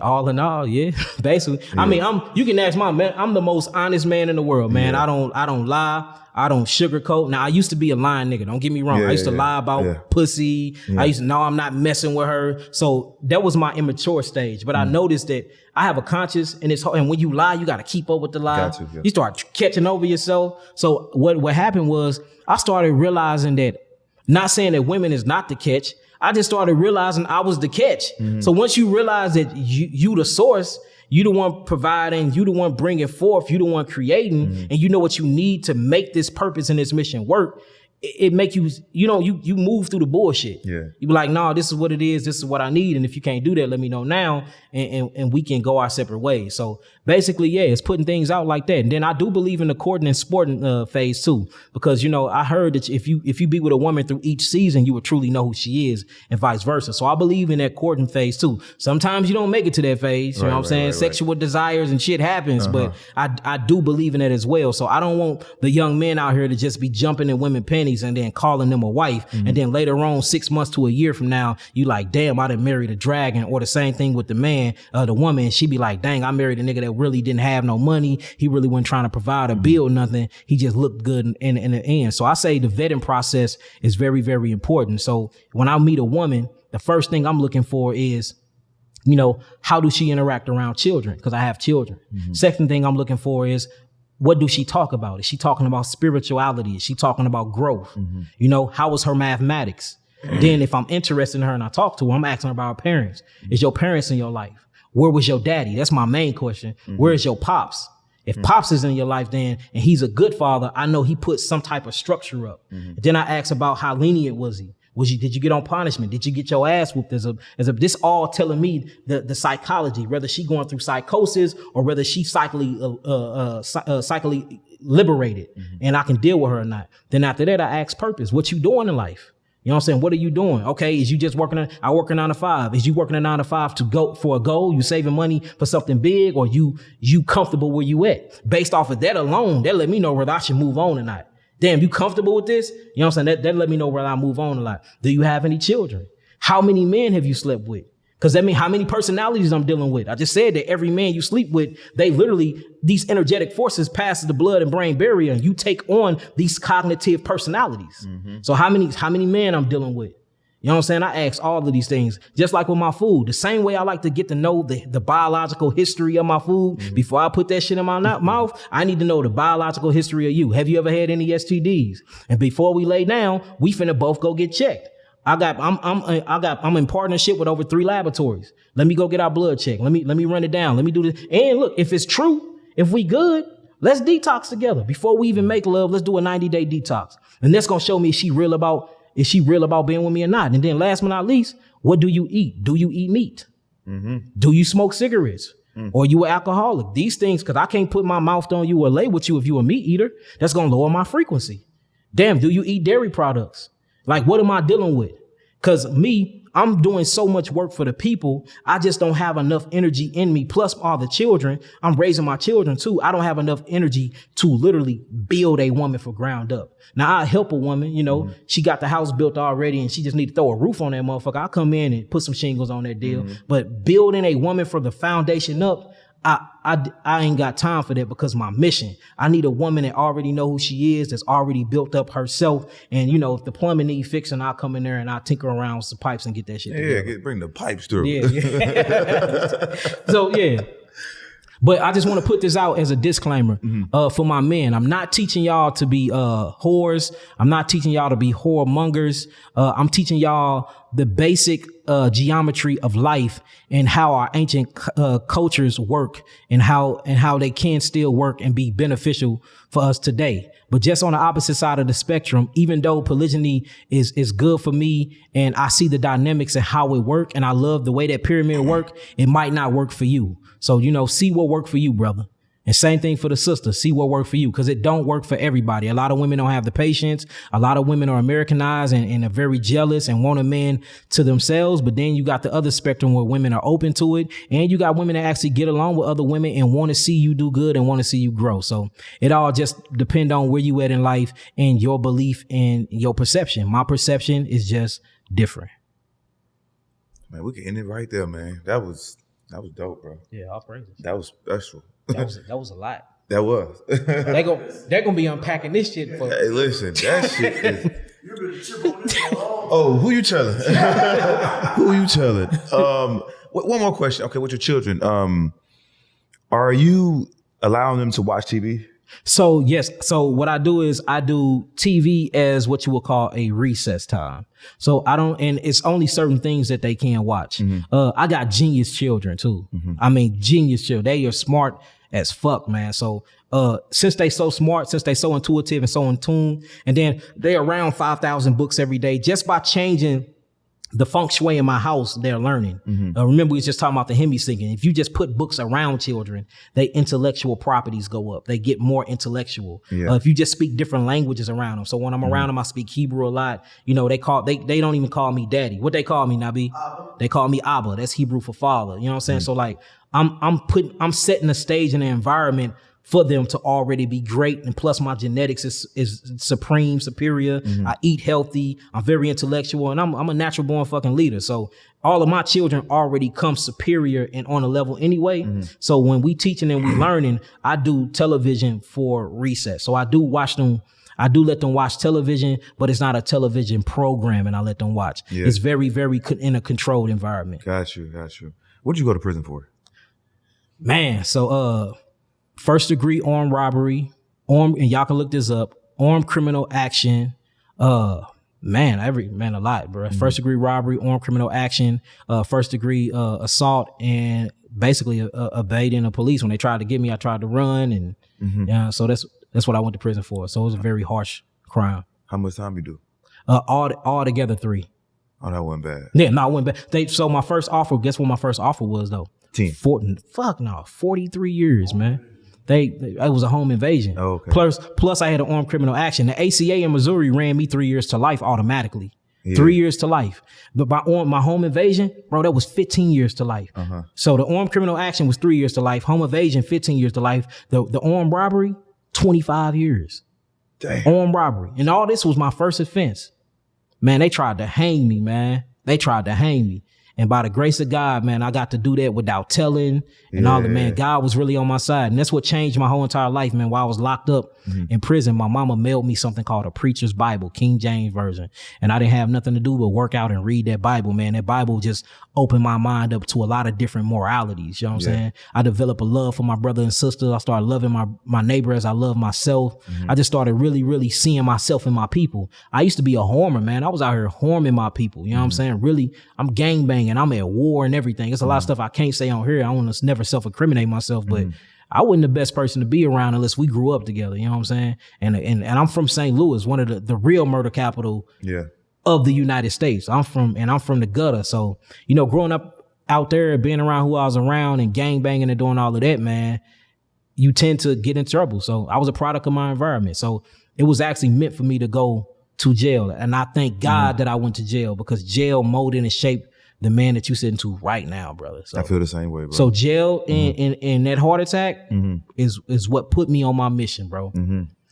All in all, yeah. Basically. Yeah. I mean, you can ask my man, I'm the most honest man in the world, man. Yeah. I don't lie. I don't sugarcoat. Now, I used to be a lying nigga. Don't get me wrong. I used to lie about pussy. I used to know I'm not messing with her. So that was my immature stage. But I noticed that I have a conscience and it's hard. And when you lie, you got to keep up with the lie. You start catching over yourself. So what happened was I started realizing that, not saying that women is not the catch, I just started realizing I was the catch. So once you realize that you the source, you the one providing, you the one bringing forth, you the one creating, and you know what you need to make this purpose and this mission work, it make you, you move through the bullshit. Yeah. You be like, no, this is what it is. This is what I need. And if you can't do that, let me know now. And we can go our separate ways. So basically, it's putting things out like that. And then I do believe in the courting and sporting phase too, because, I heard that if you be with a woman through each season, you would truly know who she is and vice versa. So I believe in that courting phase too. Sometimes you don't make it to that phase. You know what I'm saying? Sexual desires and shit happens, but I do believe in that as well. So I don't want the young men out here to just be jumping in women panties and then calling them a wife. And then later on, 6 months to a year from now, you like, damn, I done married a dragon. Or the same thing with the man, the woman, she be like, dang, I married a nigga that really didn't have no money. He really wasn't trying to provide or build nothing. He just looked good in the end. So I say the vetting process is very, very important. So when I meet a woman, the first thing I'm looking for is, how does she interact around children? Because I have children. Second thing I'm looking for is, what do she talk about? Is she talking about spirituality? Is she talking about growth? How was her mathematics? Then if I'm interested in her and I talk to her, I'm asking her about her parents. Is your parents in your life? Where was your daddy? That's my main question. Where is your pops? If pops is in your life then, and he's a good father, I know he put some type of structure up. Then I ask about how lenient was he? Did you get on punishment? Did you get your ass whooped? This all telling me the psychology, whether she going through psychosis or whether she psychically liberated and I can deal with her or not. Then after that, I ask purpose. What you doing in life? You know what I'm saying? What are you doing? Okay, is you just I work a 9 to 5. Is you working a 9 to 5 to go for a goal? You saving money for something big, or you comfortable where you at? Based off of that alone, that let me know whether I should move on or not. Damn, you comfortable with this? You know what I'm saying? That let me know whether I move on or not. Do you have any children? How many men have you slept with? Because that means how many personalities I'm dealing with. I just said that every man you sleep with, they literally, these energetic forces pass the blood and brain barrier, and you take on these cognitive personalities. So how many men I'm dealing with? You know what I'm saying? I ask all of these things, just like with my food. The same way I like to get to know the biological history of my food before I put that shit in my mouth. I need to know the biological history of you. Have you ever had any STDs? And before we lay down, we finna both go get checked. I'm in partnership with over 3 laboratories. Let me go get our blood checked. Let me run it down. Let me do this. And look, if it's true, if we good, let's detox together. Before we even make love, let's do a 90-day detox. And that's gonna show me is she real about being with me or not. And then last but not least, what do you eat? Do you eat meat? Do you smoke cigarettes? Or you an alcoholic? These things, because I can't put my mouth on you or lay with you if you a meat eater. That's gonna lower my frequency. Damn, do you eat dairy products? Like, what am I dealing with? Because I'm doing so much work for the people. I just don't have enough energy in me. Plus all the children, I'm raising my children too. I don't have enough energy to literally build a woman from ground up. Now I help a woman, you know, she got the house built already and she just need to throw a roof on that motherfucker. I'll come in and put some shingles on that deal. But building a woman from the foundation up, I ain't got time for that, because my mission, I need a woman that already know who she is, that's already built up herself. And you know, if the plumbing need fixing, I'll come in there and I'll tinker around with some pipes and get that shit together. Bring the pipes through. Yeah. So yeah. But I just want to put this out as a disclaimer for my men. I'm not teaching y'all to be whores. I'm not teaching y'all to be whoremongers. I'm teaching y'all the basic geometry of life and how our ancient cultures work, and how they can still work and be beneficial for us today. But just on the opposite side of the spectrum, even though polygyny is good for me and I see the dynamics and how it work, and I love the way that pyramid work, it might not work for you. So, you know, see what work for you, brother. And same thing for the sister. See what work for you, because it don't work for everybody. A lot of women don't have the patience. A lot of women are Americanized and are very jealous and want a man to themselves. But then you got the other spectrum where women are open to it. And you got women that actually get along with other women and want to see you do good and want to see you grow. So it all just depend on where you at in life and your belief and your perception. My perception is just different. Man, we can end it right there, man. That was dope, bro. Yeah, all praises. That was special. That was a lot. That was. They're gonna be unpacking this shit for. Hey, listen, that shit is. You better chip on this one. Oh, who you telling? Who you telling? One more question. Okay, with your children, are you allowing them to watch TV? So yes. So what I do is I do TV as what you would call a recess time. So and it's only certain things that they can watch. I got genius children too. I mean, genius children. They are smart as fuck, man. So since they so smart, since they so intuitive and so in tune, and then they're around 5,000 books every day, just by changing the feng shui in my house, they're learning. Remember, we was just talking about the Hemi singing. If you just put books around children, their intellectual properties go up. They get more intellectual. If you just speak different languages around them. So when I'm around them, I speak Hebrew a lot. You know, they don't even call me daddy. What they call me, Nabi? They call me Abba. That's Hebrew for father. You know what I'm saying? So like, I'm setting the stage and the environment for them to already be great. And plus my genetics is supreme, superior. I eat healthy. I'm very intellectual, and I'm a natural born fucking leader. So all of my children already come superior and on a level anyway. So when we teaching and we learning, I do television for recess. So I do watch them. I do let them watch television, but it's not a television program, and I let them watch. It's very, very in a controlled environment. Got you. What'd you go to prison for? Man, so first degree armed robbery, and y'all can look this up, armed criminal action, a lot, bro. First degree robbery, armed criminal action, first degree assault, and basically evading the police. When they tried to get me, I tried to run, and so that's what I went to prison for. So it was a very harsh crime. How much time you do? All together 3. Oh, that wasn't bad. Yeah, no, it wasn't bad. So my first offer, guess what my first offer was though? 10. 43 years, man. It was a home invasion. Oh, okay. Plus I had an armed criminal action. The ACA in Missouri ran me 3 years to life automatically. Yeah. 3 years to life. But my home invasion, bro, that was 15 years to life. So the armed criminal action was 3 years to life. Home invasion, 15 years to life. The armed robbery, 25 years. Damn. Armed robbery. And all this was my first offense. Man, they tried to hang me, man. They tried to hang me. And by the grace of God, man, I got to do that without telling and all that, man. God was really on my side. And that's what changed my whole entire life, man. While I was locked up in prison, my mama mailed me something called a Preacher's Bible, King James Version. And I didn't have nothing to do but work out and read that Bible, man. That Bible just opened my mind up to a lot of different moralities. You know what I'm saying? I developed a love for my brother and sister. I started loving my neighbor as I love myself. I just started really, really seeing myself in my people. I used to be a harmer, man. I was out here harming my people. You know what I'm saying? Really, I'm gangbanging. I'm at war and everything. There's a lot of stuff I can't say on here. I want to never self-incriminate myself, but I wasn't the best person to be around unless we grew up together. You know what I'm saying? And I'm from St. Louis, one of the real murder capital of the United States. I'm from the gutter. So, you know, growing up out there, being around who I was around and gangbanging and doing all of that, man, you tend to get in trouble. So I was a product of my environment. So it was actually meant for me to go to jail. And I thank God that I went to jail, because jail molded and shaped the man that you sitting to right now, brother. So, I feel the same way, bro. So jail and that heart attack is what put me on my mission, bro.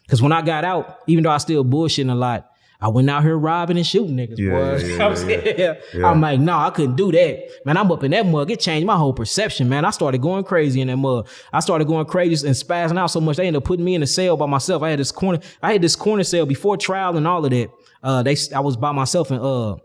Because when I got out, even though I still bullshitting a lot, I went out here robbing and shooting niggas, boy. I'm like, no, I couldn't do that. Man, I'm up in that mug. It changed my whole perception, man. I started going crazy in that mug. I started going crazy and spazzing out so much, they ended up putting me in a cell by myself. I had this corner cell before trial and all of that. I was by myself in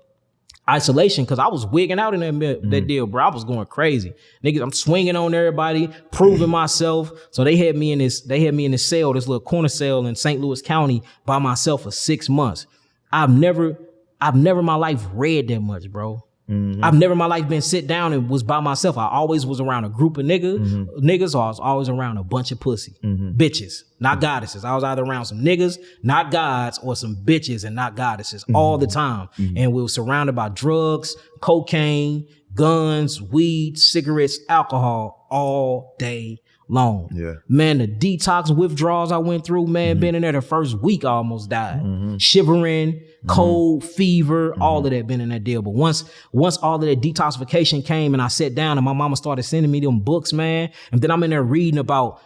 isolation because I was wigging out in that deal, bro. I was going crazy. Niggas, I'm swinging on everybody, proving myself. So they had me in this cell, this little corner cell in St. Louis County by myself for 6 months. I've never in my life read that much, bro. I've never in my life been sit down and was by myself. I always was around a group of niggas, or I was always around a bunch of pussy. Bitches, not goddesses. I was either around some niggas, not gods, or some bitches and not goddesses all the time. And we were surrounded by drugs, cocaine, guns, weed, cigarettes, alcohol all day long. Man, the detox withdrawals I went through, man, been in there the first week, I almost died. Shivering, cold, fever, all of that been in that deal. But once all of that detoxification came and I sat down and my mama started sending me them books, man, and then I'm in there reading about,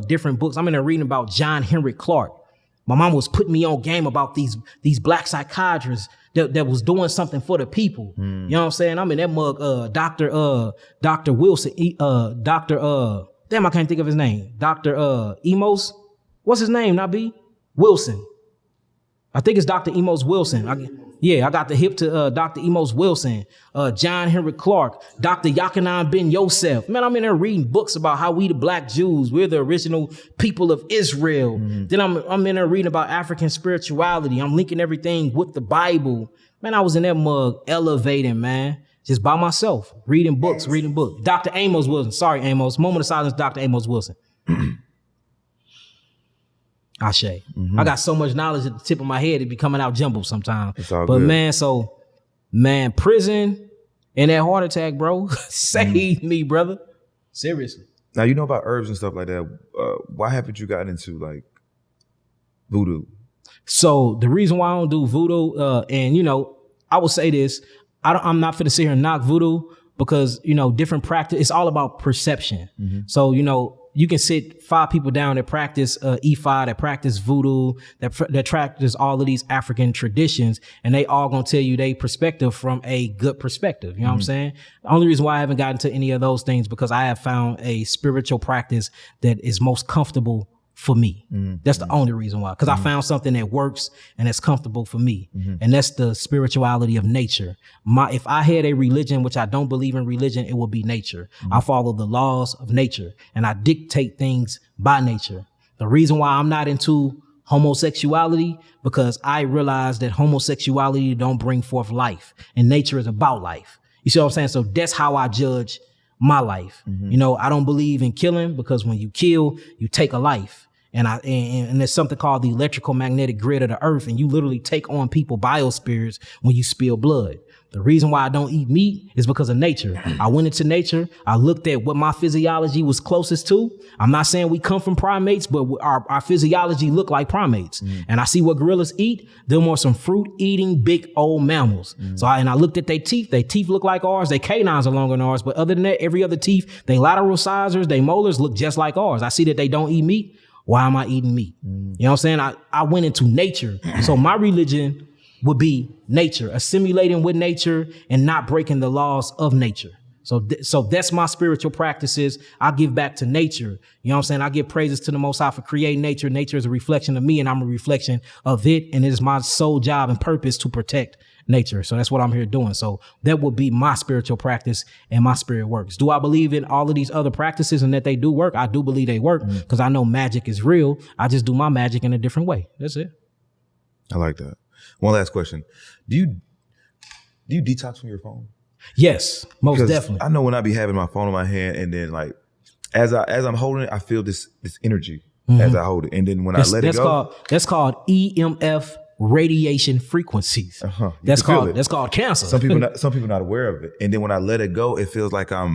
different books. I'm in there reading about John Henry Clark. My mama was putting me on game about these black psychiatrists that was doing something for the people. You know what I'm saying? I'm in that mug, Dr. Wilson, damn, I can't think of his name. Dr. Emos. What's his name, Nabi? Wilson. I think it's Dr. Emos Wilson. I got the hip to Dr. Emos Wilson, John Henry Clark, Dr. Yahki Ben Yosef. Man, I'm in there reading books about how we the black Jews, we're the original people of Israel. Then I'm in there reading about African spirituality. I'm linking everything with the Bible. Man, I was in that mug elevating, man. Just by myself, reading books. Dr. Amos Wilson. Sorry, Amos. Moment of silence, Dr. Amos Wilson. Ashe. I got so much knowledge at the tip of my head, it be coming out jumbled sometimes. But good. Man, prison and that heart attack, bro, saved me, brother. Seriously. Now, you know about herbs and stuff like that. Why haven't you gotten into like voodoo? So the reason why I don't do voodoo, I will say this, I'm not finna sit here and knock voodoo because, different practice, it's all about perception. So, you can sit 5 people down that practice Ifa, that practice voodoo, that practice all of these African traditions, and they all gonna tell you their perspective from a good perspective. You know what I'm saying? The only reason why I haven't gotten to any of those things because I have found a spiritual practice that is most comfortable for me. That's the only reason why. Because I found something that works and that's comfortable for me. And that's the spirituality of nature. If I had a religion, which I don't believe in religion, it would be nature. I follow the laws of nature and I dictate things by nature. The reason why I'm not into homosexuality, because I realize that homosexuality don't bring forth life and nature is about life. You see what I'm saying? So that's how I judge my life. I don't believe in killing because when you kill, you take a life. And there's something called the electrical magnetic grid of the earth, and you literally take on people biospheres when you spill blood. The reason why I don't eat meat is because of nature. I went into nature. I looked at what my physiology was closest to. I'm not saying we come from primates, but our physiology look like primates. And I see what gorillas eat. They're more some fruit eating big old mammals. So I looked at their teeth. Their teeth look like ours. Their canines are longer than ours. But other than that, every other teeth, they lateral incisors, they molars look just like ours. I see that they don't eat meat. Why am I eating meat? You know what I'm saying? I went into nature. So my religion would be nature, assimilating with nature and not breaking the laws of nature. So that's my spiritual practices. I give back to nature. You know what I'm saying? I give praises to the Most High for creating nature. Nature is a reflection of me, and I'm a reflection of it. And it is my sole job and purpose to protect nature. So that's what I'm here doing. So that would be my spiritual practice and my spirit works. Do I believe in all of these other practices and that they do work? I do believe they work because I know magic is real. I just do my magic in a different way. That's it. I like that. One last question. Do you detox from your phone? Yes, most definitely. I know when I be having my phone in my hand and then like as I'm holding it, I feel this energy as I hold it. And then when I let it go. That's called EMF radiation frequencies. That's called cancer. Some people not aware of it. And then when I let it go, it feels like I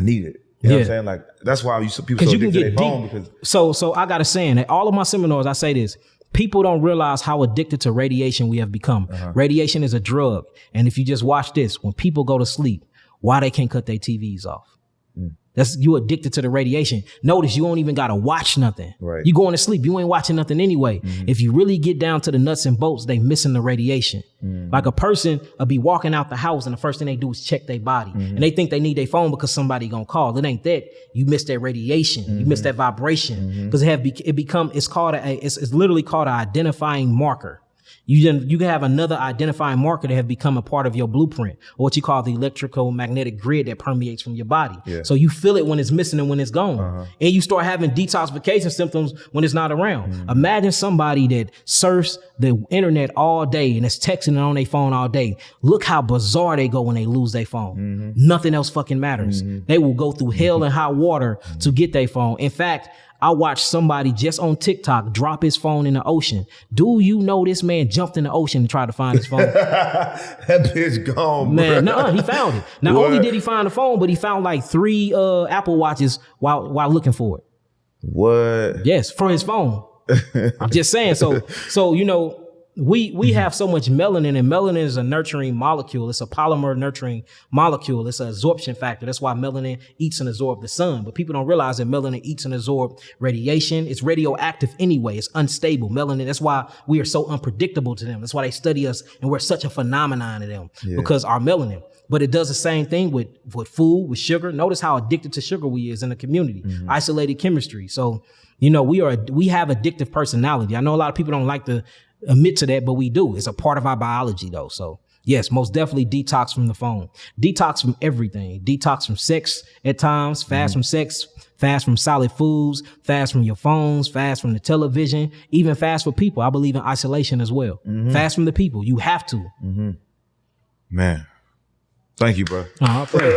need it. You know what I'm saying? Like that's why people so addicted to their phone because so I got a saying at all of my seminars, I say this. People don't realize how addicted to radiation we have become. Radiation is a drug. And if you just watch this, when people go to sleep, why they can't cut their TVs off? That's you addicted to the radiation. Notice you don't even got to watch nothing. Right. You going to sleep. You ain't watching nothing anyway. If you really get down to the nuts and bolts, they missing the radiation. Like a person will be walking out the house and the first thing they do is check their body. And they think they need their phone because somebody gonna call. It ain't that. You miss that radiation. You miss that vibration because it's literally called an identifying marker. You can have another identifying marker that have become a part of your blueprint, or what you call the electrical magnetic grid that permeates from your body. Yeah. So you feel it when it's missing and when it's gone. And you start having detoxification symptoms when it's not around. Imagine somebody that surfs the internet all day and is texting on their phone all day. Look how bizarre they go when they lose their phone. Nothing else fucking matters. They will go through hell and hot water to get their phone. In fact, I watched somebody just on TikTok drop his phone in the ocean. Do you know this man jumped in the ocean and tried to find his phone? That bitch gone, man. No, he found it. Not only did he find the phone, but he found like 3 Apple Watches while looking for it. What? Yes, for his phone. I'm just saying. So you know, we have so much melanin, and melanin is a nurturing molecule. It's a polymer nurturing molecule. It's an absorption factor. That's why melanin eats and absorbs the sun. But people don't realize that melanin eats and absorbs radiation. It's radioactive anyway. It's unstable. Melanin, that's why we are so unpredictable to them. That's why they study us and we're such a phenomenon to them because our melanin. But it does the same thing with food, with sugar. Notice how addicted to sugar we is in the community. Isolated chemistry. So, you know, we have addictive personality. I know a lot of people don't like to admit to that, but we do. It's a part of our biology though. So yes, most definitely detox from the phone. Detox from everything. Detox from sex at times, fast from sex, fast from solid foods, fast from your phones, fast from the television, even fast for people. I believe in isolation as well. Fast from the people. You have to. Man. Thank you, bro. I pray.